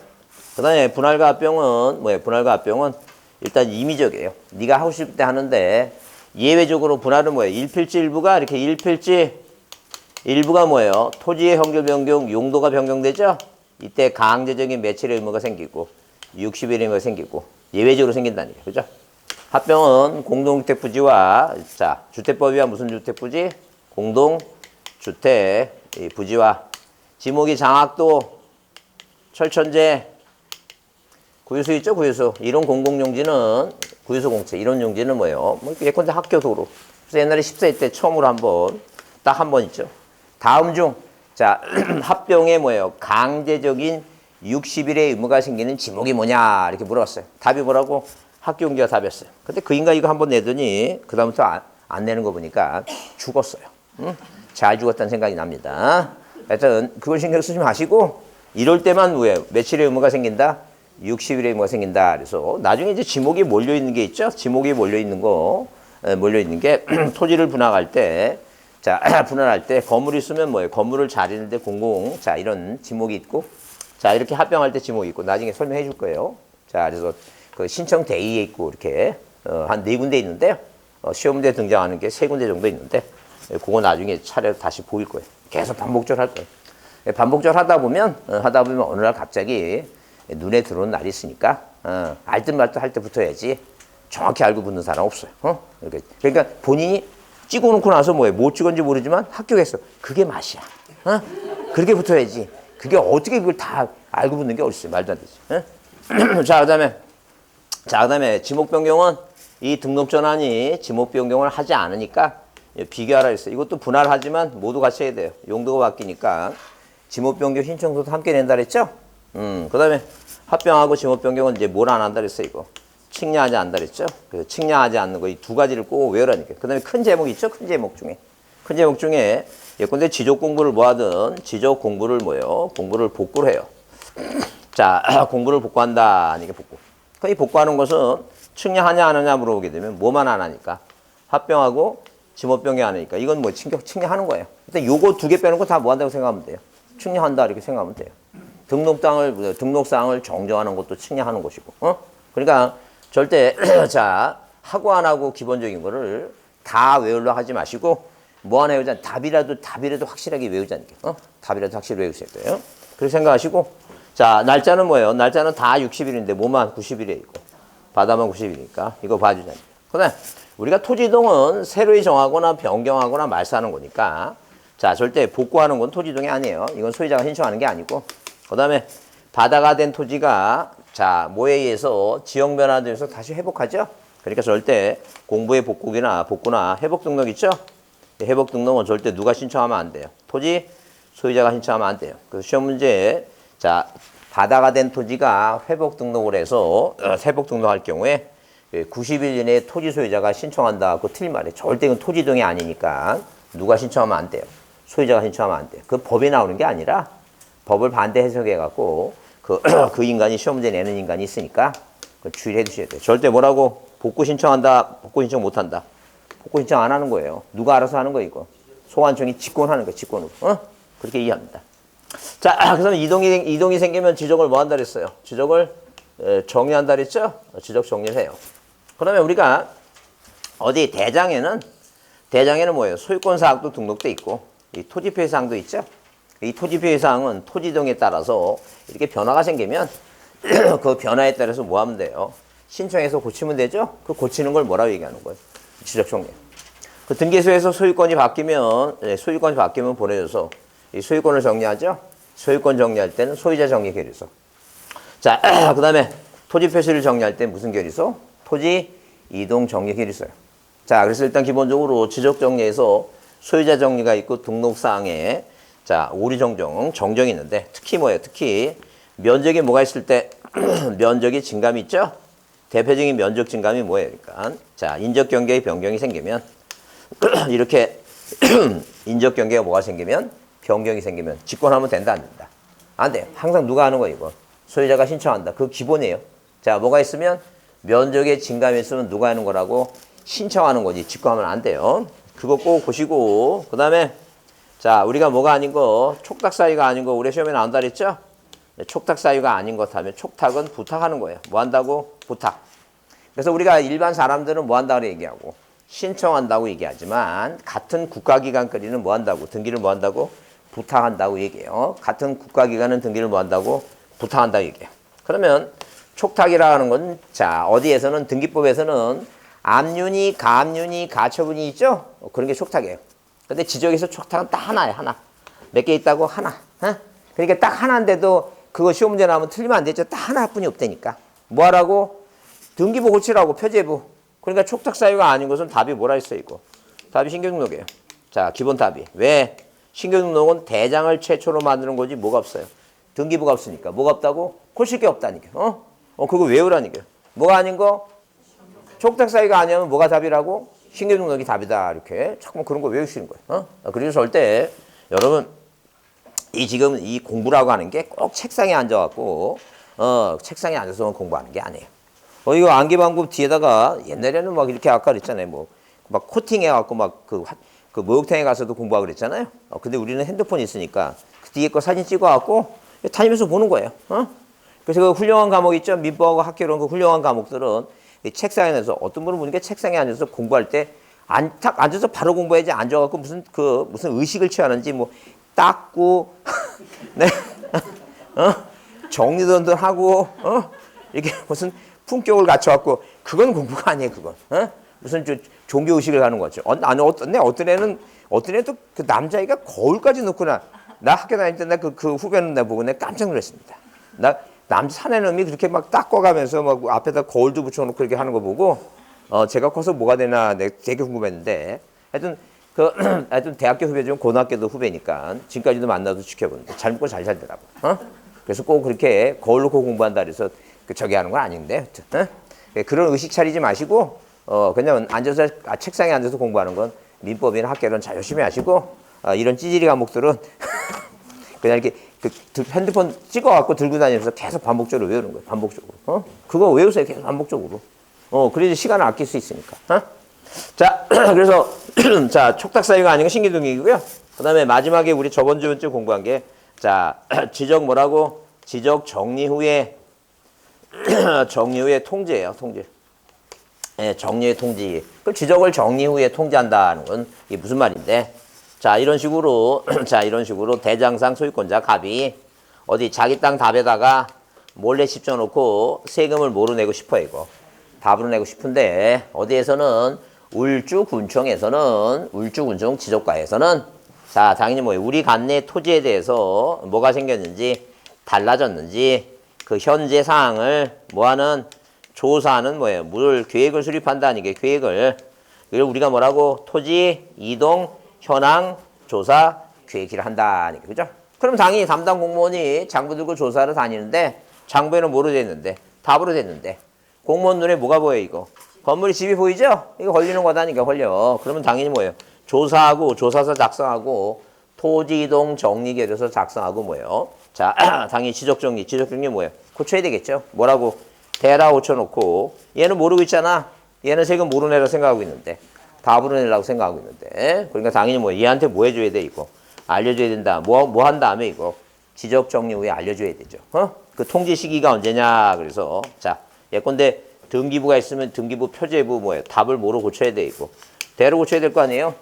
그 다음에 분할과 합병은 뭐예요? 분할과 합병은 일단 임의적이에요. 네가 하고 싶을 때 하는데, 예외적으로 분할은 뭐예요? 일필지 일부가 이렇게 일필지 일부가 뭐예요? 토지의 형질 변경, 용도가 변경되죠? 이때 강제적인 매칠의 의무가 생기고 60일의 의무가 생기고 예외적으로 생긴다는 거죠. 그죠? 합병은 공동주택 부지와, 자, 주택법이와 무슨 주택 부지? 공동주택 부지와 지목이 장학도, 철천제, 구유소 있죠? 구유소. 이런 공공용지는 구유소 공채. 이런 용지는 뭐예요? 뭐 예컨대 학교 도로. 그래서 옛날에 14일 때 처음으로 딱 한 번 있죠. 다음 중, 자, 합병에 뭐예요? 강제적인 60일의 의무가 생기는 지목이 뭐냐? 이렇게 물어봤어요. 답이 뭐라고? 학교 용지가 답이었어요. 근데 그 인간 이거 한 번 내더니 그다음부터 안 내는 거 보니까 죽었어요. 응? 잘 죽었다는 생각이 납니다. 하여튼 그걸 신경 쓰지 마시고 이럴 때만 뭐예요? 며칠의 의무가 생긴다? 60일의 의무가 생긴다. 그래서 나중에 이제 지목이 몰려 있는 게 있죠? 지목이 몰려 있는 거, 몰려 있는 게 토지를 분할할 때, 자, 분할할 때 건물이 있으면 뭐예요? 건물을 자리는데 자, 이런 지목이 있고, 자, 이렇게 합병할 때 지목이 있고, 나중에 설명해 줄 거예요. 자, 그래서 그 신청 대의에 있고, 이렇게, 한 4군데 있는데요. 시험 문제에 등장하는 게 3군데 정도 있는데, 그거 나중에 차례로 다시 보일 거예요. 계속 반복적으로 할 거예요. 반복적으로 하다 보면 어느 날 갑자기 눈에 들어오는 날이 있으니까, 알듯 말듯 할 때 붙어야지 정확히 알고 붙는 사람 없어요. 그러니까 본인이 찍어놓고 나서 뭐예요? 뭐 찍었는지 모르지만 합격했어. 그게 맛이야. 그렇게 붙어야지. 그게 어떻게 그걸 다 알고 붙는 게 어딨어요? 말도 안 되지. 자, 그다음에 지목 변경은 이 등록 전환이 지목 변경을 하지 않으니까 비교하라 했어요. 이것도 분할하지만 모두 같이 해야 돼요. 용도가 바뀌니까 지목 변경 신청서도 함께 낸다 그랬죠? 그다음에 합병하고 지목 변경은 이제 뭘 안 한다 그랬어요, 이거. 측량하지 않는다 그랬죠? 그래서 측량하지 않는 거 이 두 가지를 꼭 외우라니까. 그 다음에 큰 제목 있죠? 큰 제목 중에 예컨대 지적 공부를 뭐 하든 지적 공부를 뭐예요? 공부를 복구를 해요. 자, 공부를 복구한다. 이게 복구. 이 복구하는 것은 측량하냐 안 하냐 물어보게 되면 뭐만 안 하니까. 합병하고 지목 변경 안 하니까. 이건 뭐 측량하는 거예요. 일단 요거 2개 빼는 거 다 뭐 한다고 생각하면 돼요. 측량한다 이렇게 생각하면 돼요. 등록사항을 정정하는 것도 측량하는 것이고. 그러니까 절대 자, 하고 안 하고 기본적인 거를 다 외우려 하지 마시고 뭐 하나 외우자. 답이라도 확실하게 외우자는 게. 답이라도 확실히 외우셔야 돼요. 그렇게 생각하시고 자, 날짜는 뭐예요? 날짜는 다 60일인데 뭐만 90일에 있고 바다만 90일이니까 이거 봐주자는 게. 그다음에 우리가 토지 이동은 새로이 정하거나 변경하거나 말소하는 거니까 자, 절대 복구하는 건 토지 이동이 아니에요. 이건 소유자가 신청하는 게 아니고 그다음에 바다가 된 토지가 자, 뭐에 의해서 지형 변화되면서 다시 회복하죠? 그러니까 절대 공부의 복구나 회복 등록 있죠? 회복 등록은 절대 누가 신청하면 안 돼요. 토지 소유자가 신청하면 안 돼요. 그래서 시험 문제에 자, 바다가 된 토지가 회복 등록을 해서 회복 등록할 경우에 90일 이내에 토지 소유자가 신청한다. 그거 틀린 말이에요. 절대 이건 토지 이동이 아니니까 누가 신청하면 안 돼요. 소유자가 신청하면 안 돼요. 그 법에 나오는 게 아니라 법을 반대 해석해갖고 그 인간이 시험 문제 내는 인간이 있으니까 주의를 해두셔야 돼요. 절대 뭐라고 복구 신청한다, 복구 신청 못한다. 복구 신청 안 하는 거예요. 누가 알아서 하는 거예요, 이거. 소관청이 직권하는 거예요, 직권으로. 그렇게 이해합니다. 자, 그래서 이동이 생기면 지적을 뭐 한다 그랬어요? 지적을 정리한다 그랬죠? 지적 정리를 해요. 그러면 우리가 어디 대장에는 뭐예요? 소유권 사항도 등록돼 있고 이 토지표시 사항도 있죠? 이 토지 표시 사항은 토지 이동에 따라서 이렇게 변화가 생기면 그 변화에 따라서 뭐 하면 돼요? 신청해서 고치면 되죠? 그 고치는 걸 뭐라고 얘기하는 거예요? 지적 정리. 그 등기소에서 소유권이 바뀌면 보내줘서 이 소유권을 정리하죠? 소유권 정리할 때는 소유자 정리 계류서. 자, 그다음에 토지 표시를 정리할 때 무슨 계류서? 토지 이동 정리 계류서요. 자, 그래서 일단 기본적으로 지적 정리에서 소유자 정리가 있고 등록사항에 자, 오류 정정이 있는데 특히 뭐예요? 특히 면적이 뭐가 있을 때 면적이 증감이 있죠? 대표적인 면적 증감이 뭐예요? 그러니까 자, 인적 경계의 변경이 생기면 이렇게 인적 경계가 뭐가 생기면 변경이 생기면 직권하면 된다 안 된다? 안 돼요. 항상 누가 하는 거예요, 이거? 소유자가 신청한다. 그 기본이에요. 자, 뭐가 있으면 면적의 증감이 있으면 누가 하는 거라고? 신청하는 거지. 직권하면 안 돼요. 그거 꼭 보시고 그다음에 자, 우리가 뭐가 아닌 거, 촉탁 사유가 아닌 거 우리 시험에 나온다 그랬죠? 촉탁 사유가 아닌 것 하면 촉탁은 부탁하는 거예요. 뭐 한다고? 부탁. 그래서 우리가 일반 사람들은 뭐 한다고 얘기하고 신청한다고 얘기하지만 같은 국가기관끼리는 뭐 한다고? 등기를 뭐 한다고? 부탁한다고 얘기해요. 같은 국가기관은 등기를 뭐 한다고? 부탁한다고 얘기해요. 그러면 촉탁이라는 건 자, 어디에서는 등기법에서는 압륜이, 가압륜이, 가처분이 있죠? 그런 게 촉탁이에요. 근데 지적에서 촉탁은 딱 하나예요, 하나. 몇 개 있다고? 하나. 어? 그러니까 딱 하나인데도 그거 시험 문제 나오면 틀리면 안 되죠. 딱 하나뿐이 없다니까. 뭐 하라고? 등기부 고치라고, 표제부. 그러니까 촉탁 사유가 아닌 것은 답이 뭐라 했어요, 이거? 답이 신규등록이에요. 자, 기본 답이. 왜? 신규등록은 대장을 최초로 만드는 거지 뭐가 없어요. 등기부가 없으니까. 뭐가 없다고? 고칠 게 없다니까. 그거 외우라니까. 뭐가 아닌 거? 촉탁 사유가 아니면 뭐가 답이라고? 신규등록이 답이다. 이렇게. 자꾸 그런 거 외우시는 거예요. 그래서 절대 여러분 지금 이 공부라고 하는 게 꼭 책상에 앉아갖고 책상에 앉아서 공부하는 게 아니에요. 이거 암기방법 뒤에다가 옛날에는 막 이렇게 아까 그랬잖아요. 뭐 막 코팅해갖고 막 그 목욕탕에 가서도 공부하고 그랬잖아요. 근데 우리는 핸드폰이 있으니까 그 뒤에 거 사진 찍어갖고 다니면서 보는 거예요. 그래서 그 훌륭한 과목 있죠. 민법하고 학교론 그 훌륭한 과목들은 이 책상에 앉아서 어떤 분은 보니까 책상에 앉아서 공부할 때 딱 앉아서 바로 공부해야지 앉아갖고 무슨 의식을 취하는지 뭐 닦고 네 정리도 하고 이렇게 무슨 품격을 갖춰갖고 그건 공부가 아니에요. 그건 무슨 종교 의식을 하는 거죠. 아니 어떤 애는 또 그 남자애가 거울까지 넣구나. 나 학교 다닐 때 그 후배는 나 보고 내가 깜짝 놀랐습니다. 나 남자 사는 놈이 그렇게 막 닦아가면서 막 앞에다 거울도 붙여놓고 그렇게 하는 거 보고 제가 커서 뭐가 되나 내가 되게 궁금했는데 하여튼 대학교 후배 중 고등학교도 후배니까 지금까지도 만나도 지켜보는데 잘 먹고 잘 살더라고. 그래서 꼭 그렇게 거울 놓고 공부한다 그래서 저기 하는 건 아닌데 그런 의식 차리지 마시고 그냥 앉아서 책상에 앉아서 공부하는 건 민법이나 학계론 잘 열심히 하시고 이런 찌질이 과목들은 그냥 이렇게 핸드폰 찍어갖고 들고 다니면서 계속 반복적으로 외우는 거예요. 반복적으로. 그거 외우세요. 계속 반복적으로. 그래야지 시간을 아낄 수 있으니까. 자, 그래서 자, 촉탁 사유가 아닌 건 신규등록이고요. 그다음에 마지막에 우리 저번 주에 공부한 게 자, 지적 뭐라고? 지적 정리 후에 통지예요. 통지. 예, 정리 후에 통지. 그 지적을 정리 후에 통지한다는 건 이게 무슨 말인데? 자, 이런 식으로 대장상 소유권자 갑이 어디 자기 땅 답에다가 몰래 집어넣고 세금을 뭐로 내고 싶어요, 이거. 답으로 내고 싶은데 어디에서는 울주군청 지적과에서는 자, 당연히 뭐예요? 우리 관내 토지에 대해서 뭐가 생겼는지 달라졌는지 그 현재 사항을 뭐하는 조사하는 뭐예요? 물 계획을 수립한다는 게 계획을 이걸 우리가 뭐라고 토지 이동 현황 조사 계획을 한다는 게 그죠? 그럼 당연히 담당 공무원이 장부 들고 조사를 다니는데 장부에는 뭐로 돼 있는데 답으로 돼 있는데 공무원 눈에 뭐가 보여 이거? 건물이 집이 보이죠? 이거 걸리는 거다니까 걸려. 그러면 당연히 뭐예요? 조사하고 조사서 작성하고 토지 이동 정리 계획서 작성하고 뭐예요? 자, 당연히 지적 정리 뭐예요? 고쳐야 되겠죠? 뭐라고? 대라 고쳐놓고 얘는 모르고 있잖아. 얘는 세금 뭐로 내라 생각하고 있는데 답으로 내려고 생각하고 있는데 그러니까 당연히 뭐 얘한테 뭐 해줘야 돼 이거? 알려줘야 된다. 뭐 한 다음에 이거 지적 정리 후에 알려줘야 되죠. 그 통지 시기가 언제냐? 그래서 자, 예컨대 등기부가 있으면 등기부 표제부 뭐예요? 답을 뭐로 고쳐야 돼 이거? 대로 고쳐야 될 거 아니에요?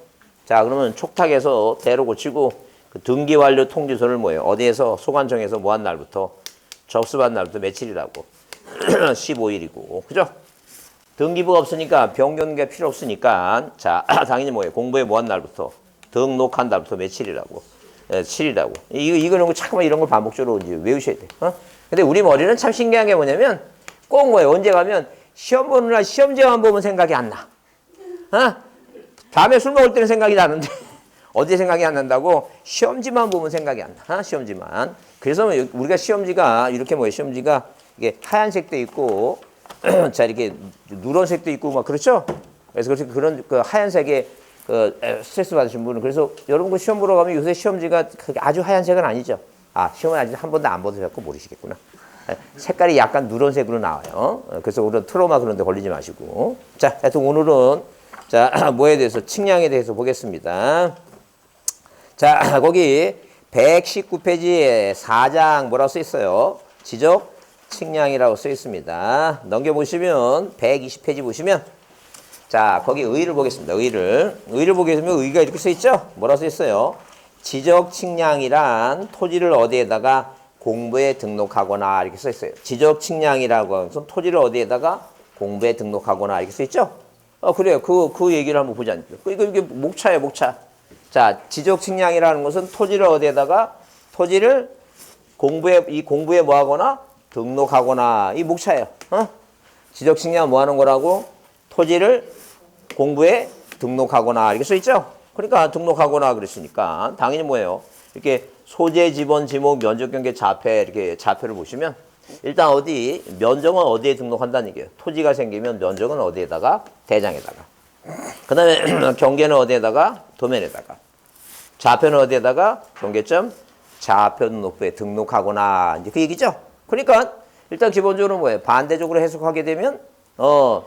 자, 그러면 촉탁에서 대로 고치고 그 등기 완료 통지서를 뭐예요? 어디에서 소관청에서 뭐 한 날부터 접수한 날부터 며칠이라고 15일이고 그죠? 등기부가 없으니까 변경가 필요 없으니까 자 당연히 뭐예요? 공부에 뭐 한 날부터 등록한 날부터 며칠이라고 7이라고 이거는 잠깐만 이런 걸 반복적으로 이제 외우셔야 돼. 근데 우리 머리는 참 신기한 게 뭐냐면 꼭 뭐예요? 언제 가면 시험 보는 날 시험지만 보면 생각이 안 나. 다음에 술 먹을 때는 생각이 나는데 어디 생각이 안 난다고? 시험지만 보면 생각이 안 나. 시험지만. 그래서 우리가 시험지가 이렇게 뭐예요? 시험지가 이게 하얀색도 있고 자 이렇게 누런색도 있고 막 그렇죠? 그래서 그런 그 하얀색의 그 스트레스 받으신 분은 그래서 여러분 그 시험 보러 가면 요새 시험지가 아주 하얀색은 아니죠. 시험은 아직 한 번도 안 보셔서 모르시겠구나. 색깔이 약간 누런색으로 나와요. 그래서 오늘 트라우마 그런 데 걸리지 마시고. 자, 하여튼 오늘은 자, 뭐에 대해서 측량에 대해서 보겠습니다. 자, 거기 119페이지에 4장 뭐라고 써 있어요? 지적 측량이라고 써 있습니다. 넘겨보시면 120페이지 보시면 자, 거기 의의를 보겠습니다. 의의를 보게 되면 의의가 이렇게 써 있죠? 뭐라고 써 있어요? 지적 측량이란 토지를 어디에다가 공부에 등록하거나 이렇게 써 있어요. 지적 측량이라고 하면서 토지를 어디에다가 공부에 등록하거나 이렇게 써 있죠? 그래요. 그 얘기를 한번 보자. 이게 목차예요, 목차. 자, 지적 측량이라는 것은 토지를 어디에다가 토지를 공부에 뭐 하거나 등록하거나 이 목차예요. 지적 측량 뭐 하는 거라고? 토지를 공부에 등록하거나 이렇게 써 있죠? 그러니까 등록하거나 그랬으니까 당연히 뭐예요? 이렇게 소재, 지번, 지목, 면적, 경계, 자폐 이렇게 자폐를 보시면 일단 어디 면적은 어디에 등록한다는 얘기예요. 토지가 생기면 면적은 어디에다가 대장에다가. 그다음에 경계는 어디에다가 도면에다가. 자폐는 어디에다가 경계점 자표 등록부에 등록하거나 이제 그 얘기죠. 그러니까 일단 기본적으로 뭐예요? 반대적으로 해석하게 되면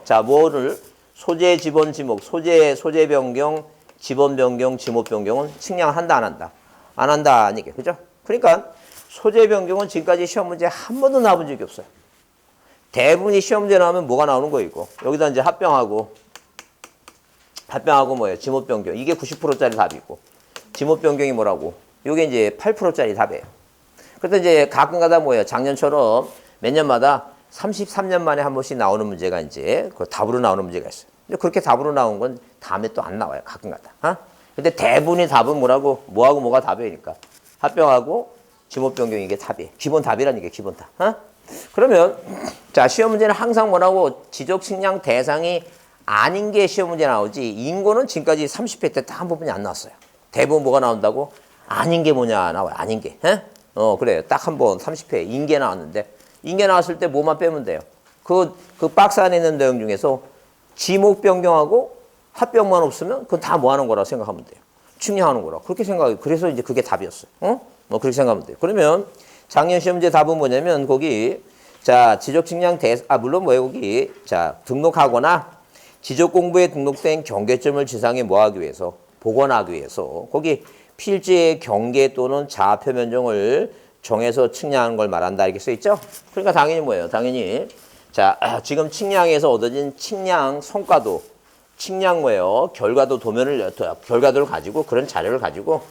자 뭐를 소재, 지번, 지목, 소재 변경, 지번 변경, 지목 변경은 측량한다 안 한다? 안 한다 아니게 그죠? 그러니까 소재 변경은 지금까지 시험 문제 한 번도 나와본 적이 없어요. 대부분이 시험 문제 나오면 뭐가 나오는 거이고 여기다 이제 합병하고 뭐예요? 지목 변경 이게 90%짜리 답이고 지목 변경이 뭐라고? 이게 이제 8%짜리 답이에요. 그래서 이제 가끔가다 뭐예요? 작년처럼 몇 년마다 33년 만에 한 번씩 나오는 문제가 이제 그 답으로 나오는 문제가 있어요. 근데 그렇게 답으로 나온 건 다음에 또 안 나와요. 가끔가다. 근데 대부분의 답은 뭐라고? 뭐하고 뭐가 답이니까. 합병하고 지목 변경이 이게 답이에요. 기본 답이라는 게 기본 답. 그러면 자 시험 문제는 항상 뭐라고? 지적 측량 대상이 아닌 게 시험 문제 나오지 인고는 지금까지 30회 때 딱 한 부분이 안 나왔어요. 대부분 뭐가 나온다고? 아닌 게 뭐냐 나와요. 아닌 게. 그래요. 딱 한 번 30회 인계 나왔는데 인계 나왔을 때 뭐만 빼면 돼요. 그 박스 안에 있는 내용 중에서 지목 변경하고 합병만 없으면 그건 다 뭐 하는 거라고 생각하면 돼요. 측량하는 거라고. 그렇게 생각해요. 그래서 이제 그게 답이었어요. 그렇게 생각하면 돼요. 그러면 작년 시험 문제 답은 뭐냐면 거기 자 지적 측량 물론 뭐예요 거기 자 등록하거나 지적 공부에 등록된 경계점을 지상에 뭐 하기 위해서 복원하기 위해서 거기 필지의 경계 또는 자표 면적을 정해서 측량하는 걸 말한다 이렇게 써 있죠. 그러니까 당연히 뭐예요? 당연히 자 지금 측량에서 얻어진 측량 성과도 측량 뭐예요? 결과도를 가지고 그런 자료를 가지고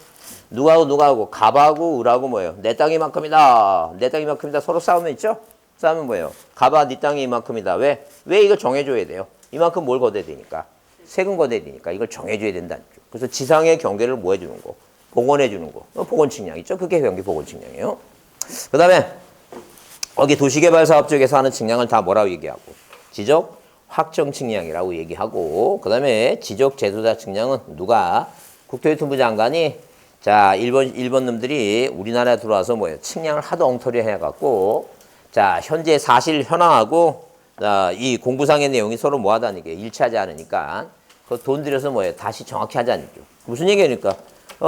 누가하고 갑하고 을하고 뭐예요? 내 땅이 이만큼이다. 내 땅이 이만큼이다. 서로 싸우면 있죠? 싸우면 뭐예요? 갑아 네 땅이 이만큼이다. 왜 이거 정해줘야 돼요? 이만큼 뭘 거둬야 되니까 세금 거둬야 되니까 이걸 정해줘야 된다는 거죠. 그래서 지상의 경계를 뭐 해주는 거? 복원해주는 거. 복원 측량 있죠? 그게 경계 복원 측량이에요. 그 다음에 거기 도시개발사업 쪽에서 하는 측량을 다 뭐라고 얘기하고 지적 확정 측량이라고 얘기하고 그 다음에 지적 제도자 측량은 누가 국토교통부 장관이 자 일본 놈들이 우리나라에 들어와서 뭐예요? 측량을 하도 엉터리 해갖고 자 현재 사실 현황하고 이 공부상의 내용이 서로 뭐하다는 게 일치하지 않으니까 그 돈 들여서 뭐예요? 다시 정확히 하자는 거죠. 무슨 얘기입니까?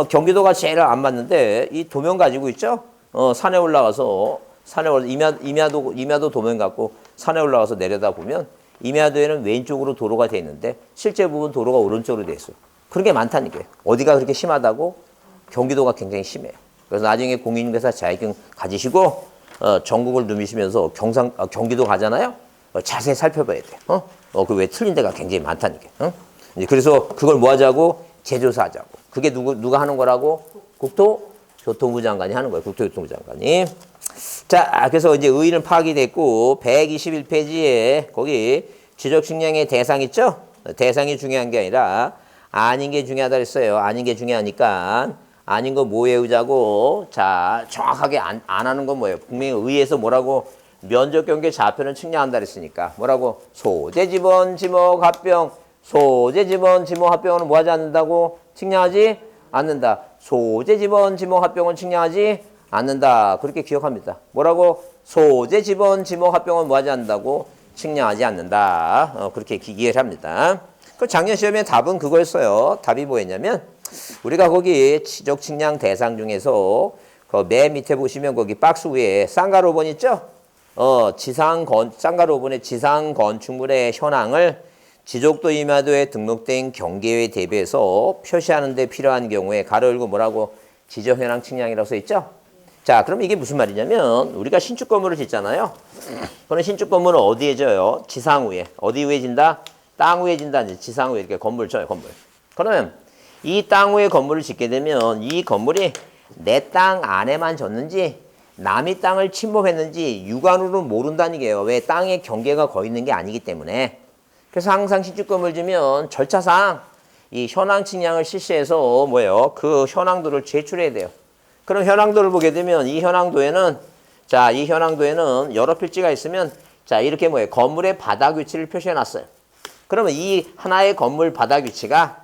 경기도가 제일 안 맞는데 이 도면 가지고 있죠? 산에 올라가서 임야도 도면 갖고 산에 올라가서 내려다 보면 임야도에는 왼쪽으로 도로가 돼 있는데 실제 부분 도로가 오른쪽으로 돼 있어요. 그런 게 많다는 거예요. 어디가 그렇게 심하다고? 경기도가 굉장히 심해요. 그래서 나중에 공인중개사 자격증 가지시고 전국을 누비시면서 경기도 가잖아요. 자세히 살펴봐야 돼요. 그 왜 틀린 데가 굉장히 많다는 게. 그래서 그걸 뭐 하자고? 재조사하자고. 그게 누가 하는 거라고? 교통부 장관이 하는 거예요. 국토교통부 장관이. 자, 그래서 이제 의의는 파악이 됐고 121페이지에 거기 지적 측량의 대상 있죠? 대상이 중요한 게 아니라 아닌 게 중요하다 그랬어요. 아닌 게 중요하니까 아닌 거 뭐 외우자고. 자, 정확하게 안 하는 건 뭐예요? 분명히 의의에서 뭐라고 면적 경계 좌표는 측량한다 그랬으니까 뭐라고 소재 지번 지목 합병 소재 지번 지목 합병은 뭐 하지 않는다고? 측량하지 않는다. 소재 지번 지목 합병은 측량하지 않는다. 그렇게 기억합니다. 뭐라고? 소재 지번 지목 합병은 뭐 하지 않는다고? 측량하지 않는다. 그렇게 이해를 합니다. 그 작년 시험에 답은 그거였어요. 답이 뭐였냐면 우리가 거기 지적 측량 대상 중에서 그 맨 밑에 보시면 거기 박스 위에 쌍가 5번 있죠? 쌍가 5번의 지상 건축물의 현황을 지적도 임야도에 등록된 경계에 대비해서 표시하는 데 필요한 경우에 가로 열고 뭐라고? 지적 현황 측량이라고 써 있죠? 자, 그럼 이게 무슨 말이냐면 우리가 신축 건물을 짓잖아요. 그런 신축 건물은 어디에 져요? 지상 위에. 어디 위에 진다? 땅 위에 진다. 이제 지상 위에 이렇게 건물 져요, 건물. 그러면 이 땅 위에 건물을 짓게 되면 이 건물이 내 땅 안에만 졌는지 남의 땅을 침범했는지 육안으로는 모른다는 게요. 왜? 땅의 경계가 거의 있는 게 아니기 때문에. 그래서 항상 신축 건물 지면 절차상 이 현황 측량을 실시해서 뭐예요? 그 현황도를 제출해야 돼요. 그럼 현황도를 보게 되면 이 현황도에는 자, 이 현황도에는 여러 필지가 있으면 자, 이렇게 뭐예요? 건물의 바닥 위치를 표시해 놨어요. 그러면 이 하나의 건물 바닥 위치가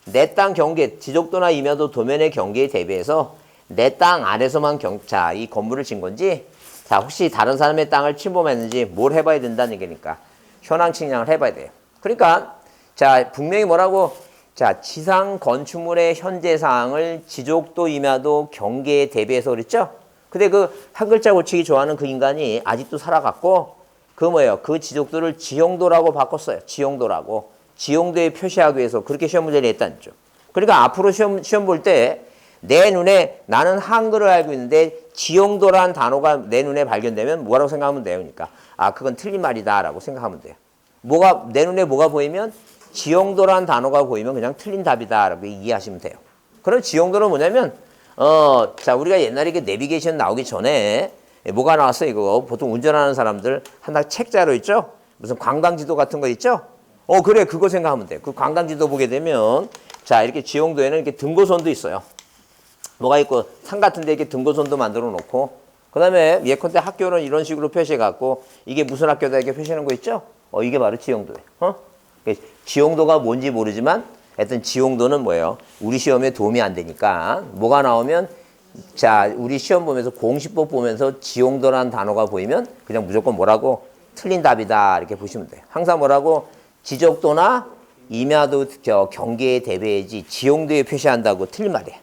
내 땅 경계, 지적도나 임야도 도면의 경계에 대비해서 내 땅 안에서만 자, 이 건물을 진 건지 자, 혹시 다른 사람의 땅을 침범했는지 뭘 해봐야 된다는 얘기니까 현황 측량을 해봐야 돼요. 그러니까 자, 분명히 뭐라고 자, 지상 건축물의 현재 사항을 지적도 임야도 경계에 대비해서 그랬죠? 근데 그 한 글자 고치기 좋아하는 그 인간이 아직도 살아갔고 그 뭐예요? 그 지적도를 지형도라고 바꿨어요. 지형도라고. 지형도에 표시하기 위해서 그렇게 시험 문제를 냈다는 거죠. 그러니까 앞으로 시험 볼 때 내 눈에 나는 한글을 알고 있는데 지형도라는 단어가 내 눈에 발견되면 뭐라고 생각하면 돼요? 그러니까 아, 그건 틀린 말이다라고 생각하면 돼요. 뭐가 내 눈에 뭐가 보이면 지형도라는 단어가 보이면 그냥 틀린 답이다라고 이해하시면 돼요. 그럼 지형도는 뭐냐면 자, 우리가 옛날에 그 내비게이션 나오기 전에 뭐가 나왔어요? 이거 보통 운전하는 사람들 하나 책자로 있죠? 무슨 관광지도 같은 거 있죠? 그래, 그거 생각하면 돼요. 그 관광지도 보게 되면 자, 이렇게 지형도에는 이렇게 등고선도 있어요. 뭐가 있고 산 같은 데 이렇게 등고선도 만들어 놓고 그다음에 예컨대 학교는 이런 식으로 표시해 갖고 이게 무슨 학교다 이렇게 표시하는 거 있죠? 이게 바로 지형도예요. 지형도가 뭔지 모르지만 하여튼 지형도는 뭐예요? 우리 시험에 도움이 안 되니까 뭐가 나오면 자, 우리 시험 보면서 공시법 보면서 지형도라는 단어가 보이면 그냥 무조건 뭐라고? 틀린 답이다 이렇게 보시면 돼요. 항상 뭐라고? 지적도나 임야도 경계에 대비해야지 지형도에 표시한다고 틀린 말이에요.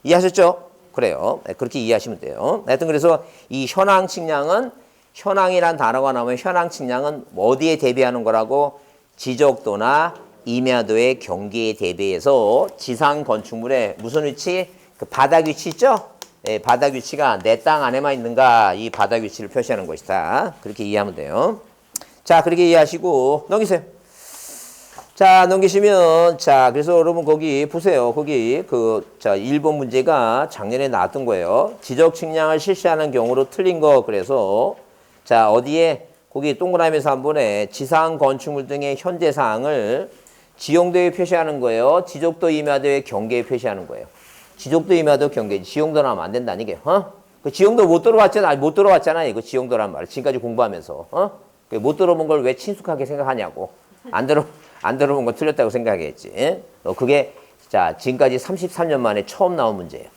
이해하셨죠? 그래요. 그렇게 이해하시면 돼요. 하여튼 그래서 이 현황 측량은 현황이란 단어가 나오면 현황 측량은 어디에 대비하는 거라고? 지적도나 임야도의 경계에 대비해서 지상 건축물의 무슨 위치? 그 바닥 위치 있죠? 바닥 위치가 내 땅 안에만 있는가? 이 바닥 위치를 표시하는 것이다. 그렇게 이해하면 돼요. 자, 그렇게 이해하시고 넘기세요. 자, 넘기시면 자, 그래서 여러분 거기 보세요. 거기 자, 1번 문제가 작년에 나왔던 거예요. 지적 측량을 실시하는 경우로 틀린 거. 그래서 자, 어디에 거기 동그라미에서 한 번에 지상 건축물 등의 현재 사항을 지형도에 표시하는 거예요. 지적도 임야도의 경계에 표시하는 거예요. 지적도 임야도 경계, 지형도 나오면 안 된다는 게, 그 지형도 못 들어봤잖아. 못 들어봤잖아. 이거 지형도란 말. 지금까지 공부하면서, 못 들어본 걸 왜 친숙하게 생각하냐고. 안 들어본 건 틀렸다고 생각하겠지. 그게, 자, 지금까지 33년 만에 처음 나온 문제예요.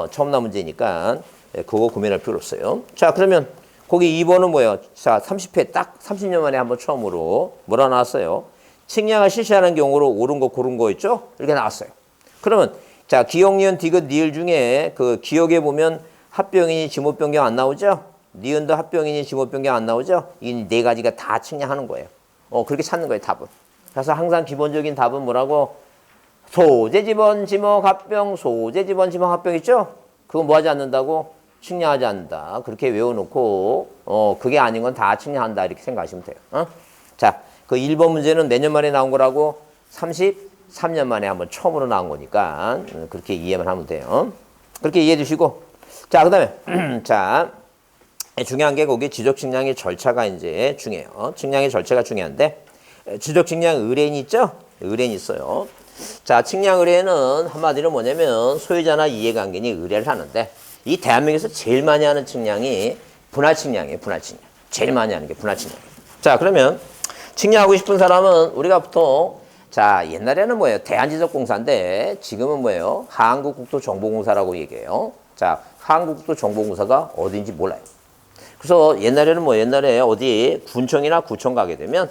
처음 나온 문제니까, 그거 고민할 필요 없어요. 자, 그러면, 거기 2번은 뭐예요? 자, 30회 딱 30년 만에 한번 처음으로 뭐라 나왔어요? 측량을 실시하는 경우로 옳은 거, 고른 거 있죠? 이렇게 나왔어요. 그러면, 자, 기역, 니은, 디귿, 니을 중에 그 기역에 보면 합병이니 지못 변경 안 나오죠? 니은도 합병이니 지못 변경 안 나오죠? 이 네 가지가 다 측량하는 거예요. 그렇게 찾는 거예요, 답은. 그래서 항상 기본적인 답은 뭐라고? 소재 지번 지목 합병, 소재 지번 지목 합병 있죠? 그거 뭐 하지 않는다고? 측량하지 않는다. 그렇게 외워놓고, 그게 아닌 건 다 측량한다. 이렇게 생각하시면 돼요. 자, 그 1번 문제는 내년 만에 나온 거라고 33년 만에 한번 처음으로 나온 거니까 그렇게 이해만 하면 돼요. 그렇게 이해해 주시고. 자, 그 다음에, 자, 중요한 게 거기 지적 측량의 절차가 이제 중요해요. 측량의 절차가 중요한데, 지적 측량 의뢰인이 있죠? 의뢰인이 있어요. 자, 측량 의뢰는 한마디로 뭐냐면 소유자나 이해관계인이 의뢰를 하는데 이 대한민국에서 제일 많이 하는 측량이 분할 측량이에요. 분할 측량. 제일 많이 하는 게 분할 측량. 자, 그러면 측량하고 싶은 사람은 우리가 보통 자, 옛날에는 뭐예요? 대한지적공사인데 지금은 뭐예요? 한국국토정보공사라고 얘기해요. 자, 한국국토정보공사가 어딘지 몰라요. 그래서 옛날에는 뭐 옛날에 어디 군청이나 구청 가게 되면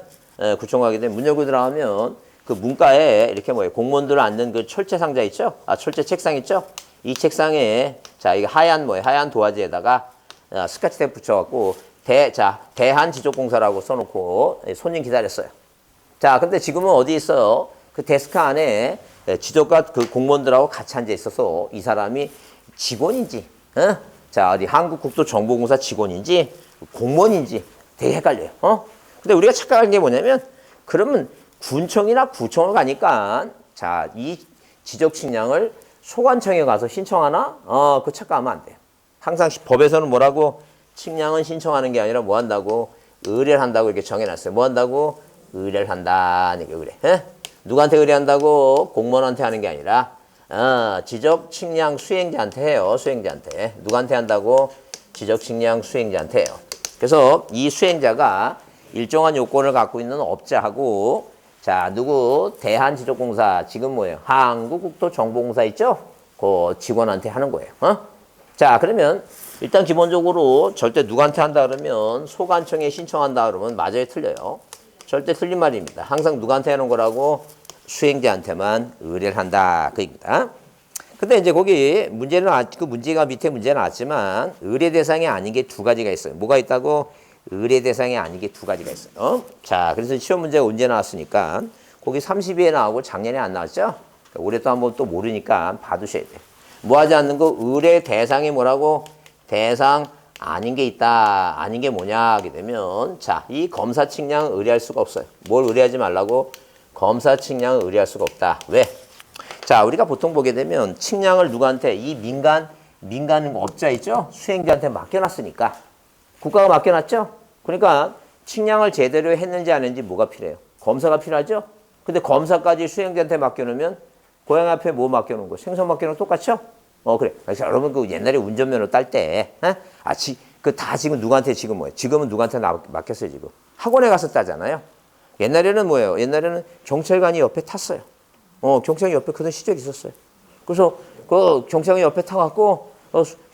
구청 가게 되면 문 열고 들어가면 그 문가에 이렇게 뭐예요? 공무원들 앉는 그 철제 상자 있죠? 아, 철제 책상 있죠? 이 책상에 자, 이거 하얀 뭐예요? 하얀 도화지에다가 스카치 테이프 붙여갖고 대한지적공사라고 써놓고 손님 기다렸어요. 자, 근데 지금은 어디 있어요? 그 데스크 안에 지적과 그 공무원들하고 같이 앉아 있어서 이 사람이 직원인지, 자, 어디 한국국토정보공사 직원인지 공무원인지 되게 헷갈려요. 근데 우리가 착각하는 게 뭐냐면 그러면 군청이나 구청을 가니까 자, 이 지적 측량을 소관청에 가서 신청하나? 그 착각하면 안 돼요. 항상 법에서는 뭐라고 측량은 신청하는 게 아니라 뭐 한다고 의뢰를 한다고 이렇게 정해놨어요. 뭐 한다고 의뢰를 한다는 게 의뢰. 누구한테 의뢰한다고 공무원한테 하는 게 아니라 지적 측량 수행자한테 해요. 수행자한테. 누구한테 한다고 지적 측량 수행자한테 해요. 그래서 이 수행자가 일정한 요건을 갖고 있는 업자하고 자, 누구 대한지적공사 지금 뭐예요? 한국국토정보공사 있죠? 그 직원한테 하는 거예요. 자, 그러면 일단 기본적으로 절대 누구한테 한다 그러면 소관청에 신청한다 그러면 맞아요, 틀려요? 절대 틀린 말입니다. 항상 누구한테 하는 거라고 수행자한테만 의뢰를 한다 그 얘기입니다. 근데 이제 거기 문제는 그 문제가 밑에 문제 나왔지만 의뢰 대상이 아닌 게 두 가지가 있어요. 뭐가 있다고? 의뢰 대상이 아닌 게 두 가지가 있어요. 자, 그래서 시험 문제가 언제 나왔으니까 거기 30위에 나오고 작년에 안 나왔죠? 올해 또 한번 또 모르니까 봐두셔야 돼요. 뭐 하지 않는 거 의뢰 대상이 뭐라고? 대상 아닌 게 있다. 아닌 게 뭐냐 하게 되면 자, 이 검사 측량을 의뢰할 수가 없어요. 뭘 의뢰하지 말라고? 검사 측량을 의뢰할 수가 없다. 왜? 자, 우리가 보통 보게 되면 측량을 누구한테 이 민간 업자 있죠? 수행자한테 맡겨놨으니까 국가가 맡겨놨죠? 그러니까 측량을 제대로 했는지 안 했는지 뭐가 필요해요? 검사가 필요하죠? 근데 검사까지 수행자한테 맡겨놓으면 고향 앞에 뭐 맡겨놓은 거? 생선 맡겨놓은 거 똑같죠? 그래. 그래서 여러분 그 옛날에 운전면허 딸 때, 그 다 지금 누구한테 지금 뭐예요? 지금은 누구한테 맡겼어요, 지금? 학원에 가서 따잖아요. 옛날에는 뭐예요? 옛날에는 경찰관이 옆에 탔어요. 경찰이 옆에 그런 시절이 있었어요. 그래서 그 경찰이 옆에 타갖고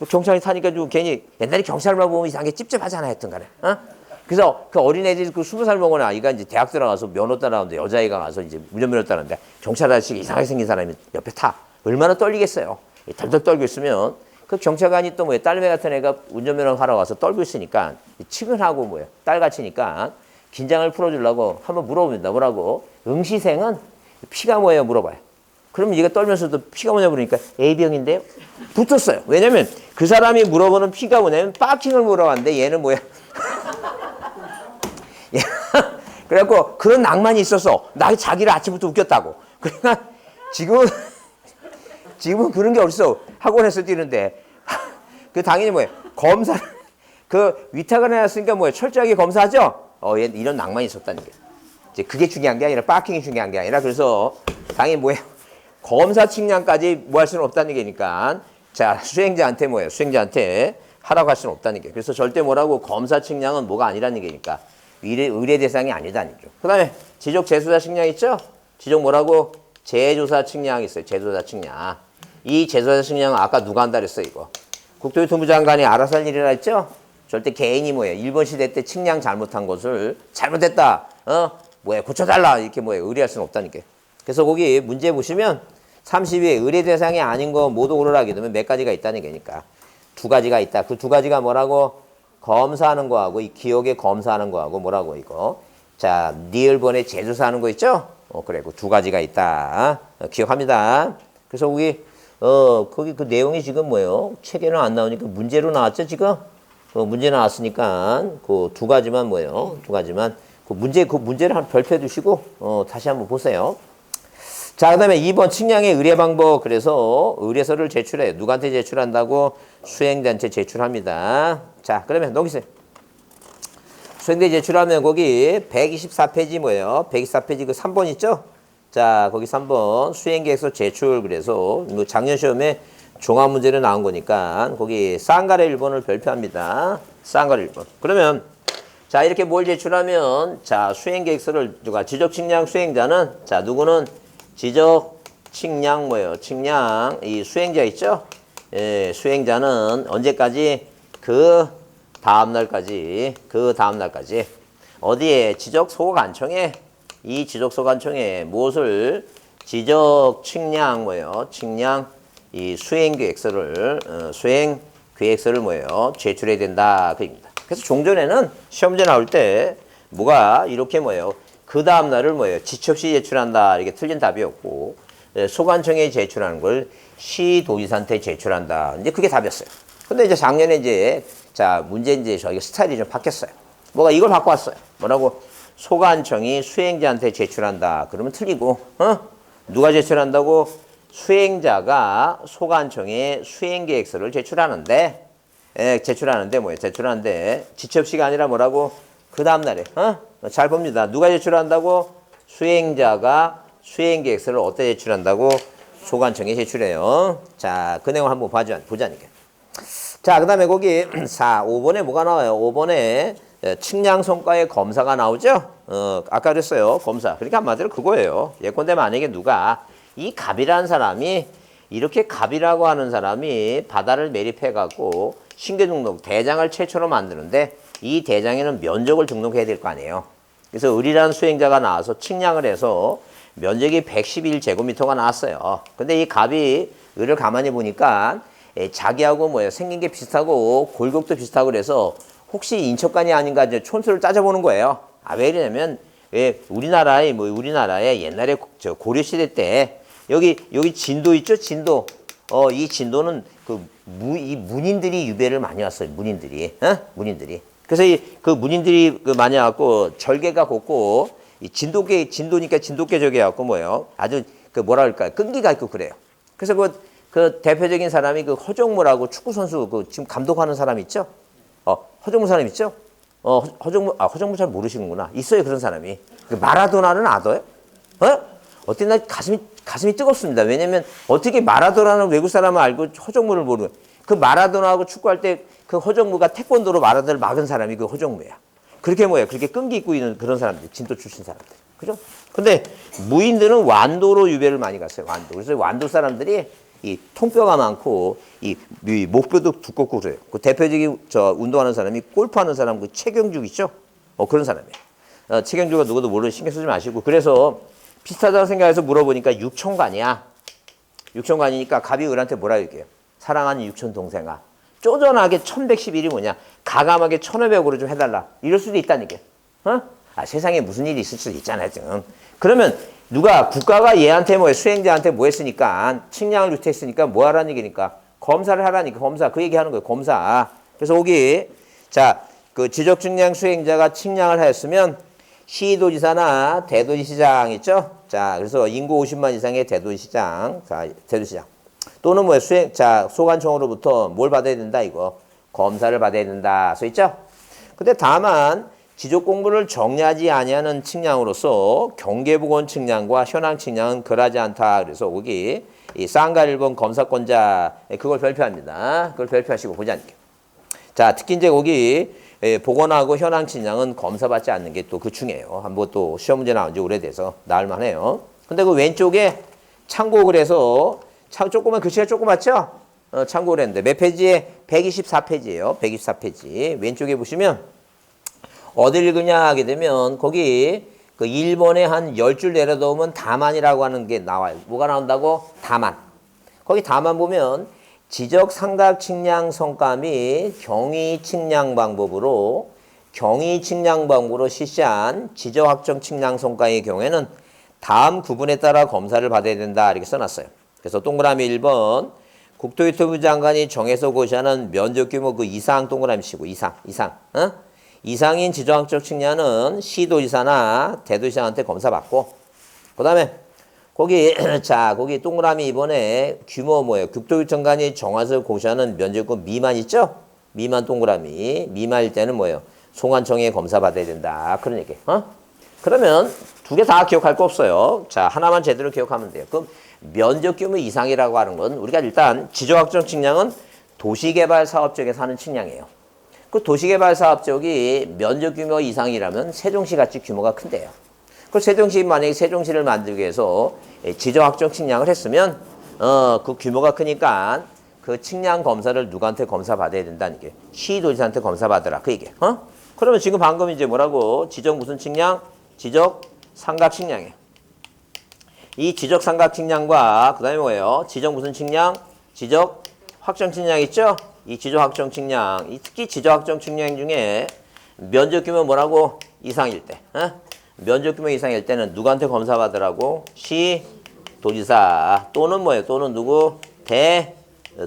경찰이 타니까 좀 괜히 옛날에 경찰만 보면 이상하게 찝찝하잖아 하여튼 간에. 그래서 그 어린애들이 그 20살 먹은 아이가 이제 대학 들어가서 면허 따라오는데 여자아이가 가서 이제 운전면허 따는데 경찰 아저씨가 이상하게 생긴 사람이 옆에 타. 얼마나 떨리겠어요. 덜덜 떨고 있으면 그 경찰관이 또 뭐예요. 딸매 같은 애가 운전면허 하러 와서 떨고 있으니까 측은하고 뭐예요. 딸같이니까 긴장을 풀어주려고 한번 물어봅니다. 뭐라고? 응시생은 피가 뭐예요? 물어봐요. 그럼 얘가 떨면서도 피가 뭐냐 그러니까 A병인데요? 붙었어요. 왜냐면 그 사람이 물어보는 피가 뭐냐면 파킹을 물어봤는데 얘는 뭐야? 그래갖고 그런 낭만이 있었어. 나 자기를 아침부터 웃겼다고. 그러니까 지금은 그런 게 어딨어. 학원에서 뛰는데. 그 당연히 뭐예요? 검사, 그 위탁을 해놨으니까 뭐예요? 철저하게 검사하죠? 얘 이런 낭만이 있었다는 게. 이제 그게 중요한 게 아니라 파킹이 중요한 게 아니라 그래서 당연히 뭐예요? 검사 측량까지 뭐 할 수는 없다는 게니까. 자, 수행자한테 뭐예요? 수행자한테 하라고 할 수는 없다는 게. 그래서 절대 뭐라고 검사 측량은 뭐가 아니라는 게니까. 의뢰 대상이 아니다는 거죠. 그 다음에 지적 재조사 측량 있죠? 지적 뭐라고? 재조사 측량이 있어요. 재조사 측량. 이 재조사 측량은 아까 누가 한다 그랬어 이거. 국토교통부 장관이 알아서 할 일이라 했죠? 절대 개인이 뭐예요? 일본 시대 때 측량 잘못한 것을 잘못했다. 고쳐달라. 이렇게 의뢰할 수는 없다니까. 그래서 거기 문제 보시면 30위에 의뢰 대상이 아닌 거 모두 고르라게 되면 몇 가지가 있다는 게니까. 두 가지가 있다. 그 두 가지가 뭐라고? 검사하는 거하고 이 기억에 검사하는 거하고 뭐라고 이거. 자, 리을번에 재조사하는 거 있죠? 그래. 그 두 가지가 있다. 기억합니다. 그래서 거기 그 내용이 지금 뭐예요? 책에는 안 나오니까 문제로 나왔죠, 지금? 문제 나왔으니까 그 두 가지만 뭐예요? 두 가지만 그 문제를 한 별표해 두시고 다시 한번 보세요. 자, 그다음에 2번 측량의 의뢰 방법. 그래서 의뢰서를 제출해요. 누구한테 제출한다고? 수행자한테 제출합니다. 자, 그러면 넘기세요. 수행대 제출하면 거기 124페이지 뭐예요? 124페이지 그 3번 있죠? 자, 거기 3번 수행계획서 제출. 그래서 뭐 작년 시험에 종합 문제로 나온 거니까 거기 쌍가래 1번을 별표합니다. 쌍가래 1번. 그러면 자, 이렇게 뭘 제출하면 자, 수행계획서를 누가 지적 측량 수행자는 자, 누구는 지적 측량 뭐예요? 측량 이 수행자 있죠? 예, 수행자는 언제까지? 그 다음 날까지 어디에? 지적 소관청에 이 지적 소관청에 무엇을 지적 측량 뭐예요? 측량 이 수행 계획서를 수행 계획서를 뭐예요? 제출해야 된다 그입니다. 그래서 종전에는 시험 문제 나올 때 뭐가 이렇게 뭐예요? 그 다음 날을 뭐예요? 지척시 제출한다 이렇게 틀린 답이었고 소관청에 제출하는 걸 시도지사한테 제출한다. 이제 그게 답이었어요. 근데 이제 작년에 이제 자 문제 이제 저희 스타일이 좀 바뀌었어요. 뭐가 이걸 바꿔왔어요. 뭐라고? 소관청이 수행자한테 제출한다. 그러면 틀리고 누가 제출한다고? 수행자가 소관청에 수행계획서를 제출하는데 뭐예요? 제출하는데 지첩시가 아니라 뭐라고? 그 다음날에 잘 봅니다. 누가 제출한다고? 수행자가 수행계획서를 어디에 제출한다고? 소관청에 제출해요. 자, 그 내용 한번 보자니까. 자, 그 다음에 거기 5번에 뭐가 나와요? 5번에 측량 성과의 검사가 나오죠? 아까 그랬어요. 검사. 그러니까 한마디로 그거예요. 예컨대 만약에 누가 이 갑이라는 사람이 이렇게 갑이라고 하는 사람이 바다를 매립해갖고 신규 등록 대장을 최초로 만드는데 이 대장에는 면적을 등록해야 될 거 아니에요. 그래서 을이라는 수행자가 나와서 측량을 해서 면적이 111제곱미터가 나왔어요. 근데 이 갑이 을을 가만히 보니까 자기하고 뭐예요? 생긴 게 비슷하고 골격도 비슷하고 그래서 혹시 인척간이 아닌가 이제 촌수를 따져보는 거예요. 아, 왜 이러냐면 왜 우리나라에 옛날에 저 고려 시대 때 여기 진도 있죠? 진도. 이 진도는 이 문인들이 유배를 많이 왔어요. 문인들이. 그래서 그 문인들이 많이 와갖고 절개가 곱고 이 진도니까 진돗개 저기 갖고 뭐예요? 아주 뭐라 그럴까요? 끈기가 있고 그래요. 그래서 그 대표적인 사람이 그 허정무라고 축구 선수 지금 감독하는 사람 있죠? 허정무 사람 있죠? 허정무 잘 모르시는구나. 있어요, 그런 사람이. 그 마라도나는 알아요? 어떤 날 가슴이 뜨겁습니다. 왜냐면 어떻게 마라도나는 외국 사람을 알고 허정무를 모르는. 그 마라도나하고 축구할 때 그 허정무가 태권도로 마라도나를 막은 사람이 그 허정무야. 그렇게 그렇게 끈기 있고 있는 그런 사람들, 진도 출신 사람들. 그죠? 근데 무인들은 완도로 유배를 많이 갔어요, 완도. 그래서 완도 사람들이 이 통뼈가 많고 이 목뼈도 두껍고 그래요. 그 대표적인 운동하는 사람이 골프하는 사람 그 최경주 있죠? 그런 사람이에요. 최경주가 누구도 모르는 신경 쓰지 마시고 그래서 비슷하다고 생각해서 물어보니까 육촌간이야. 육촌간이니까 갑이 을한테 뭐라 얘기해요? 사랑하는 육촌 동생아. 쪼전하게 1111이 뭐냐? 가감하게 1500으로 좀 해달라. 이럴 수도 있다니까. 세상에 무슨 일이 있을 수도 있잖아요. 그러면 누가 국가가 얘한테 수행자한테 뭐 했으니까 측량을 유태했으니까 뭐 하라는 얘기니까 검사를 하라니까 검사 그 얘기하는 거예요. 검사. 그래서 거기 자 그 지적 측량 수행자가 측량을 하였으면 시도지사나 대도시장 있죠? 자 그래서 인구 50만 이상의 대도시장 또는 소관청으로부터 뭘 받아야 된다 이거 검사를 받아야 된다 써 있죠? 근데 다만 지적 공부를 정리하지 아니하는 측량으로서 경계보건 측량과 현황 측량은 그러하지 않다. 그래서 거기 이 쌍가 1번 검사권자 그걸 별표합니다. 그걸 별표하시고 보자니까. 자, 특히 이제 거기 보건하고 현황 측량은 검사받지 않는 게 또 그 중이에요. 한번 또 시험 문제 나온 지 오래돼서 나올만 해요. 근데 그 왼쪽에 참고를 해서 조그만 글씨가 조그맣죠? 참고를 했는데 몇 페이지에 124페이지예요. 124페이지. 왼쪽에 보시면 어딜 읽으냐 하게 되면 거기 그 1번에 한 10줄 내려놓으면 다만이라고 하는 게 나와요. 뭐가 나온다고? 다만. 거기 다만 보면 지적 삼각 측량 성과 및 경위 측량 방법으로 실시한 지적 확정 측량 성과의 경우에는 다음 구분에 따라 검사를 받아야 된다. 이렇게 써놨어요. 그래서 동그라미 1번 국토유통부 장관이 정해서 고시하는 면적 규모 그 이상 동그라미 치고 이상. 이상인 지정학적 측량은 시도지사나 대도시장한테 검사받고 그 다음에 거기 자 거기 동그라미 이번에 규모 뭐예요? 국토교통관이 정화를 고시하는 면적권 미만 있죠? 미만 동그라미 미만일 때는 뭐예요? 송환청에 검사 받아야 된다. 그런 얘기. 그러면 두 개 다 기억할 거 없어요. 자 하나만 제대로 기억하면 돼요. 그럼 면적 규모 이상이라고 하는 건 우리가 일단 지적확정 측량은 도시개발 사업 지역에서 하는 측량이에요. 그 도시개발 사업 지역이 면적 규모 이상이라면 세종시 같이 규모가 큰데요. 그 세종시 만약에 세종시를 만들기 위해서 지적확정 측량을 했으면 그 규모가 크니까 그 측량 검사를 누구한테 검사 받아야 된다는 게 시도지사한테 검사 받으라 그 얘기. 그러면 지금 방금 이제 뭐라고 지적 무슨 측량? 지적 삼각 측량이에요. 이 지적 삼각 측량과 그다음에 뭐예요? 지적 무슨 측량? 지적 확정 측량 있죠? 이 지적 확정 측량, 특히 지적 확정 측량 중에 면적 규모 뭐라고? 이상일 때. 면적 규모 이상일 때는 누구한테 검사 받으라고? 시, 도지사 또는 뭐예요? 또는 누구?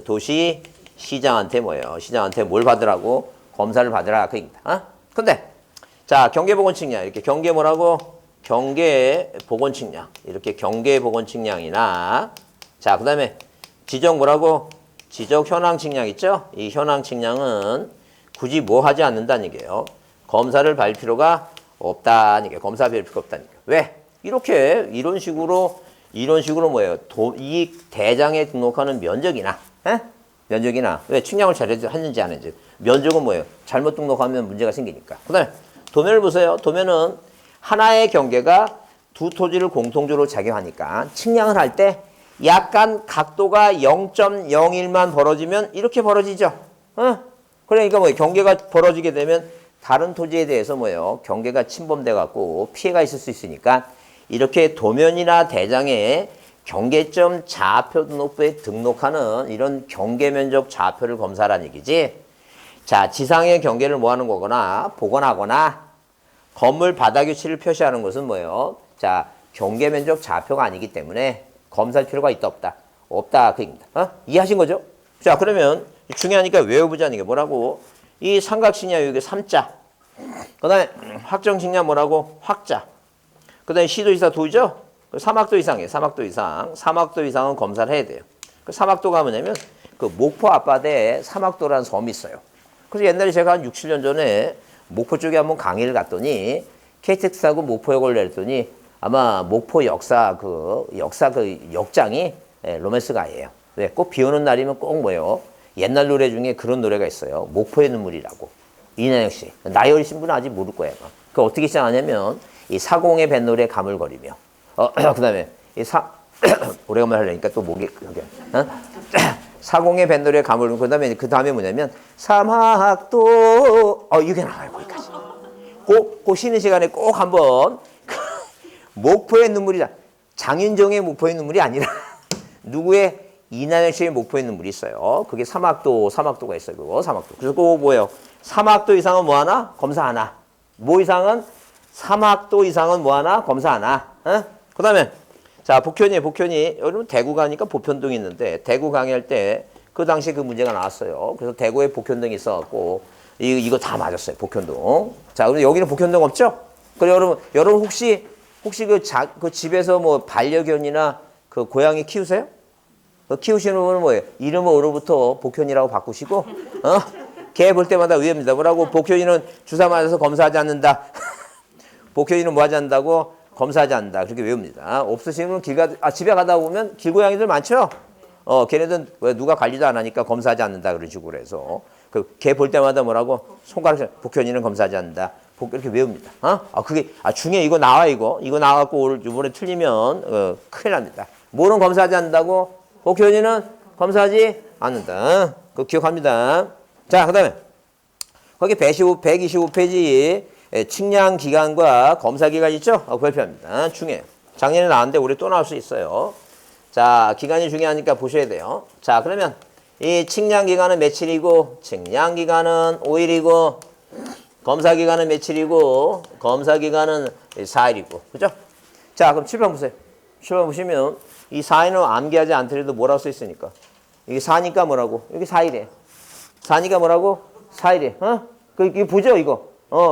도시, 시장한테 뭐예요? 시장한테 뭘 받으라고? 검사를 받으라 그 얘기입니다. 근데 자 경계보건 측량 이렇게 경계 뭐라고? 경계보건 측량 이렇게 경계보건 측량이나 자 그다음에 지적 뭐라고? 지적 현황 측량 있죠? 이 현황 측량은 굳이 뭐 하지 않는다는 얘기예요. 검사를 받을 필요가 없다는 얘기예요. 검사 받을 필요가 없다는 얘기예요. 왜? 이렇게 이런 식으로 뭐예요? 이 대장에 등록하는 면적이나 면적이나 왜 측량을 잘했는지 안 했는지 면적은 뭐예요? 잘못 등록하면 문제가 생기니까. 그다음에 도면을 보세요. 도면은 하나의 경계가 두 토지를 공통적으로 작용하니까 측량을 할 때 약간 각도가 0.01만 벌어지면 이렇게 벌어지죠. 그러니까 뭐 경계가 벌어지게 되면 다른 토지에 대해서 뭐예요? 경계가 침범돼 갖고 피해가 있을 수 있으니까 이렇게 도면이나 대장에 경계점 좌표 등록부에 등록하는 이런 경계면적 좌표를 검사하라는 얘기지. 자, 지상의 경계를 뭐 하는 거거나 복원하거나 건물 바닥 위치를 표시하는 것은 뭐예요? 자, 경계면적 좌표가 아니기 때문에 검사할 필요가 있다 없다? 없다 그 얘기입니다. 이해하신 거죠? 자, 그러면 중요하니까 외워보자는 게 뭐라고? 이 삼각측량 여기 3자. 그 다음에 확정측량 뭐라고? 확자. 그 다음에 시도지사 도죠? 사막도 이상이에요. 사막도 이상. 사막도 이상은 검사를 해야 돼요. 그 사막도가 뭐냐면 그 목포 앞바다에 사막도라는 섬이 있어요. 그래서 옛날에 제가 한 6, 7년 전에 목포 쪽에 한번 강의를 갔더니 KTX 타고 목포역을 내렸더니 아마 목포 역사 그 역장이 로맨스가예요. 왜? 꼭 비 오는 날이면 꼭 뭐예요? 옛날 노래 중에 그런 노래가 있어요. 목포의 눈물이라고. 이난영 씨. 나이 어리신 분은 아직 모를 거예요. 그 어떻게 시작하냐면 이 사공의 뱃노래 가물거리며 그 다음에 오래간만에 하려니까 또 목이 사공의 뱃노래 가물거리며 그 다음에 뭐냐면 사막도 이게 나와요. 거기까지. 꼭 쉬는 시간에 꼭 한번 목포의 눈물이다. 장윤정의 목포의 눈물이 아니라 누구의 이난영 씨의 목포의 눈물이 있어요. 그게 사막도가 있어요. 그거 사막도. 그래서 그거 뭐예요? 사막도 이상은 뭐 하나? 검사 하나. 뭐 이상은? 사막도 이상은 뭐 하나? 검사 하나. 그 다음에 자 복현이 여러분 대구 가니까 보편동이 있는데 대구 강의할 때 그 당시에 그 문제가 나왔어요. 그래서 대구에 복현동이 있어갖고 이거 다 맞았어요. 복현동. 자 그럼 여기는 복현동 없죠? 그럼 여러분 혹시 그 집에서 뭐 반려견이나 그 고양이 키우세요? 키우시는 분은 뭐예요? 이름을 오로부터 복현이라고 바꾸시고, 개 볼 때마다 위험합니다. 뭐라고? 복현이는 주사 맞아서 검사하지 않는다. 복현이는 뭐 하지 않는다고? 검사하지 않는다. 그렇게 외웁니다. 없으시면 집에 가다 보면 길고양이들 많죠? 걔네들 왜 누가 관리도 안 하니까 검사하지 않는다. 그런 식으로 해서. 개 볼 때마다 뭐라고? 손가락, 복현이는 검사하지 않는다. 이렇게 외웁니다. 중에 이거 나와, 이거 나와갖고 이번에 틀리면, 큰일 납니다. 뭐는 검사하지 않는다고? 복현이는 검사하지 않는다. 그거 기억합니다. 자, 그 다음에, 거기 125페이지, 측량 기간과 검사 기간 있죠? 발표합니다. 중요해요. 작년에 나왔는데 올해 또 나올 수 있어요. 자, 기간이 중요하니까 보셔야 돼요. 자, 그러면 이 측량 기간은 며칠이고, 측량 기간은 5일이고, 검사 기간은 며칠이고, 검사 기간은 4일이고, 그죠? 자, 그럼 7번 보세요. 7번 보시면 이 4일은 암기하지 않더라도 뭐라고 써 있으니까. 이게 4니까 뭐라고? 여기 4일이에요. 4니까 뭐라고? 4일이에요. 이거 보죠, 이거?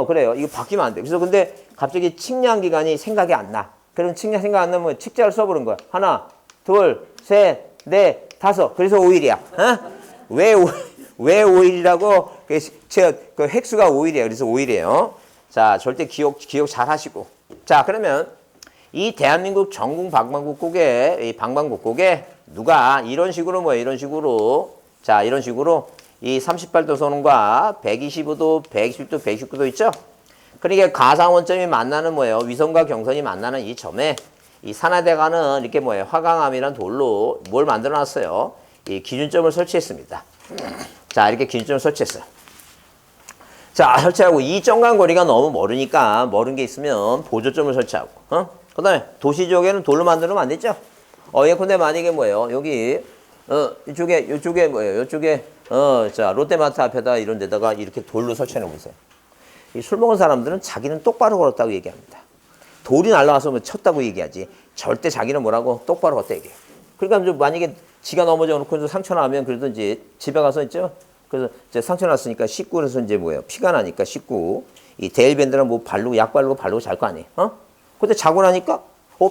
그래요. 이거 바뀌면 안 돼. 그래서 근데 갑자기 측량 기간이 생각이 안 나. 그럼 측량 생각 안 나면 측자를 써보는 거야. 하나, 둘, 셋, 넷, 다섯. 그래서 5일이야. 어? 왜 5일이라고? 그 획수가 5일이에요. 그래서 5일이에요. 자, 절대 기억 잘 하시고. 자, 그러면 이 대한민국 전국 방방곡곡에, 이 방방곡곡에 누가 이런 식으로 이런 식으로, 자, 이런 식으로 이 38도 선원과 125도, 120도, 119도 있죠? 그러니까 가상원점이 만나는 위성과 경선이 만나는 이 점에 이 산하대간은 이렇게 화강암이란 돌로 뭘 만들어 놨어요? 이 기준점을 설치했습니다. 자, 이렇게 기준점을 설치했어요. 자, 설치하고 이 점간 거리가 너무 멀으니까 멀은 게 있으면 보조점을 설치하고, 그 다음에 도시 지역에는 돌로 만들면 안 되죠? 예컨대 만약에 여기, 이쪽에 이쪽에, 자, 롯데마트 앞에다 이런 데다가 이렇게 돌로 설치해 놓으세요. 이 술 먹은 사람들은 자기는 똑바로 걸었다고 얘기합니다. 돌이 날라와서 쳤다고 얘기하지. 절대 자기는 뭐라고 똑바로 걷다 얘기해. 그러니까 만약에 지가 넘어져 놓고 상처 나면 그래도 이제 집에 가서 있죠. 그래서 이제 상처 났으니까 씻고 그래서 이제 피가 나니까 씻고 이 데일밴드랑 바르고 약 바르고 잘 거 아니에요. 근데 자고 나니까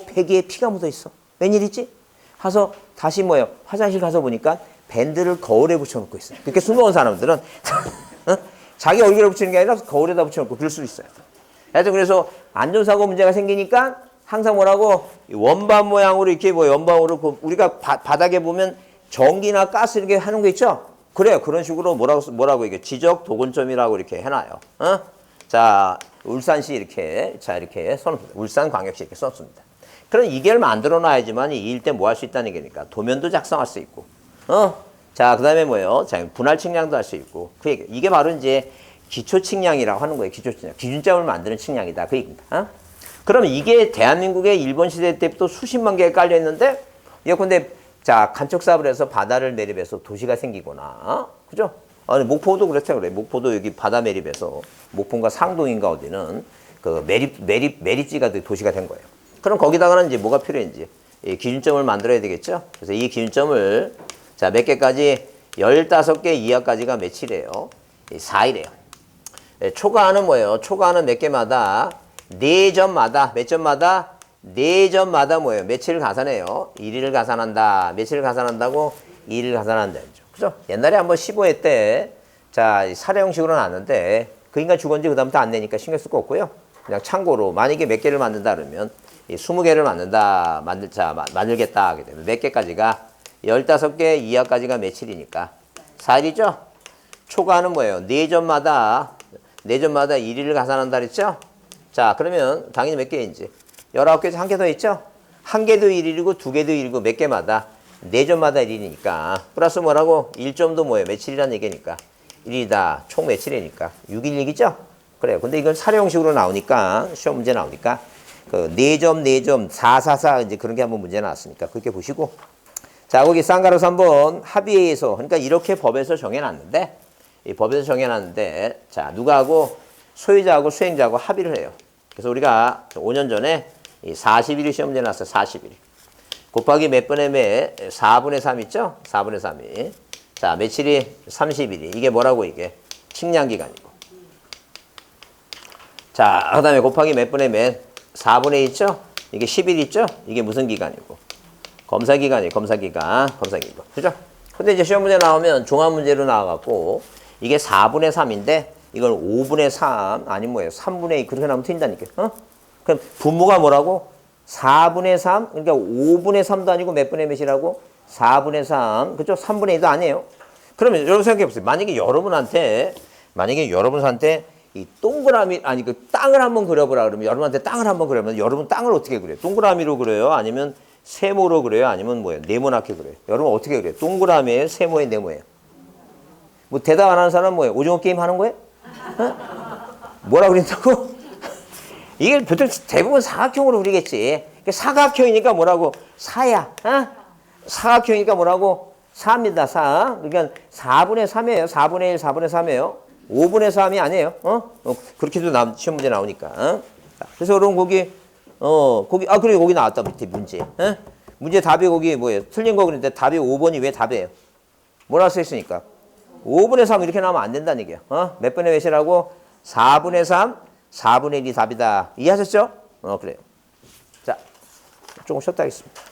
베개에 피가 묻어 있어. 웬일이지? 가서 다시 화장실 가서 보니까 밴드를 거울에 붙여놓고 있어요. 그렇게 술 먹은 사람들은 자기 얼굴에 붙이는 게 아니라 거울에다 붙여놓고 그럴 수 있어요. 하여튼 그래서 안전사고 문제가 생기니까 항상 원반 모양으로 이렇게 원반으로 우리가 바닥에 보면 전기나 가스 이렇게 하는 거 있죠? 그래요. 그런 식으로 뭐라고 이게 지적 도근점이라고 이렇게 해놔요. 자, 울산시 이렇게 써놓습니다. 울산광역시 이렇게 썼습니다. 그럼 이게 만들어 놔야지만 이 일대 뭐 할 수 있다는 얘기니까 도면도 작성할 수 있고, 자, 그 다음에 자, 분할 측량도 할 수 있고, 이게 바로 이제 기초 측량이라고 하는 거예요. 기초 측량. 기준점을 만드는 측량이다. 그 얘기입니다. 그러면 이게 대한민국의 일본 시대 때부터 수십만 개가 깔려 있는데, 예컨대 자, 간척 사업을 해서 바다를 매립해서 도시가 생기거나, 그죠? 목포도 그렇죠. 그래. 목포도 여기 바다 매립해서 목포인가 상동인가 어디는 그 매립지가 도시가 된 거예요. 그럼 거기다가는 이제 뭐가 필요한지 이 기준점을 만들어야 되겠죠. 그래서 이 기준점을 자, 몇 개까지 15개 이하까지가 며칠이에요? 4일이에요. 초과하는 뭐예요? 초과하는 몇 개마다 4점마다 몇 점마다 4점마다 뭐예요? 며칠을 가산해요. 1일을 가산한다. 며칠을 가산한다고? 2일을 가산한다. 그죠? 옛날에 한번 15회 때, 자, 사례 형식으로 나왔는데, 그 인간 죽었는지 그다음부터 안 내니까 신경 쓸 거 없고요. 그냥 참고로, 만약에 몇 개를 만든다 그러면, 20개를 만들겠다 하게 되면, 몇 개까지가? 15개 이하까지가 며칠이니까. 4일이죠? 초과하는 뭐예요? 4점마다 1일을 가산한다 그랬죠? 자, 그러면 당연히 몇 개인지? 19개, 한 개 더 있죠? 한 개도 1일이고, 두 개도 1일이고, 몇 개마다? 4점마다 1일이니까. 플러스 뭐라고? 1점도 뭐예요? 며칠이라는 얘기니까. 1일이다. 총 며칠이니까. 6일 얘기죠? 그래요. 근데 이건 사례 형식으로 나오니까, 시험 문제 나오니까, 4점, 4 이제 그런 게 한번 문제 나왔으니까, 그렇게 보시고. 자, 거기 쌍가로서 한번 합의에 의해서, 그러니까 이렇게 법에서 정해놨는데, 자, 누가하고 소유자하고 수행자하고 합의를 해요. 그래서 우리가 5년 전에 40일이 시험 문제 나왔어요. 40일. 곱하기 몇 분의 몇? 4분의 3 있죠? 4분의 3이. 자, 며칠이 30일이. 이게 뭐라고 이게? 측량기간이고. 자, 그 다음에 곱하기 몇 분의 몇? 4분의 2 있죠? 이게 10일 있죠? 이게 무슨 기간이고? 검사기간이에요. 검사기간. 그죠? 근데 이제 시험 문제 나오면 종합문제로 나와갖고 이게 4분의 3인데 이걸 5분의 3 아니면 뭐예요? 3분의 2 그렇게 나오면 틀린다니까. 그럼 분모가 뭐라고? 4분의 3, 그러니까 5분의 3도 아니고 몇 분의 몇이라고? 4분의 3, 그죠? 3분의 2도 아니에요. 그러면 여러분 생각해 보세요. 만약에 여러분한테 이 동그라미, 아니 그 땅을 한번 그려보라 그러면 여러분한테 땅을 한번 그려면 여러분 땅을 어떻게 그려요? 동그라미로 그려요? 아니면 세모로 그려요? 아니면 뭐예요? 네모나게 그려요? 여러분 어떻게 그려요? 동그라미에 세모에 네모예요? 뭐 대답 안 하는 사람은 뭐예요? 오징어 게임 하는 거예요? 뭐라 그린다고? 이게 보통 대부분 사각형으로 그리겠지. 사각형이니까 뭐라고? 사야. 사각형이니까 뭐라고? 4입니다. 4. 그러니까 4분의 3이에요. 4분의 1, 4분의 3이에요. 5분의 3이 아니에요. 그렇게도 시험 문제 나오니까. 그래서 그럼 거기, 그리고 거기 나왔다. 밑에 문제. 문제 답이 거기 뭐예요? 틀린 거 그랬는데 답이 5번이 왜 답이에요? 뭐라 써있으니까? 5분의 3 이렇게 나오면 안 된다는 얘기야. 몇 분의 몇이라고? 4분의 3, 4분의 1이 답이다. 이해하셨죠? 그래요. 자. 조금 쉬었다 하겠습니다.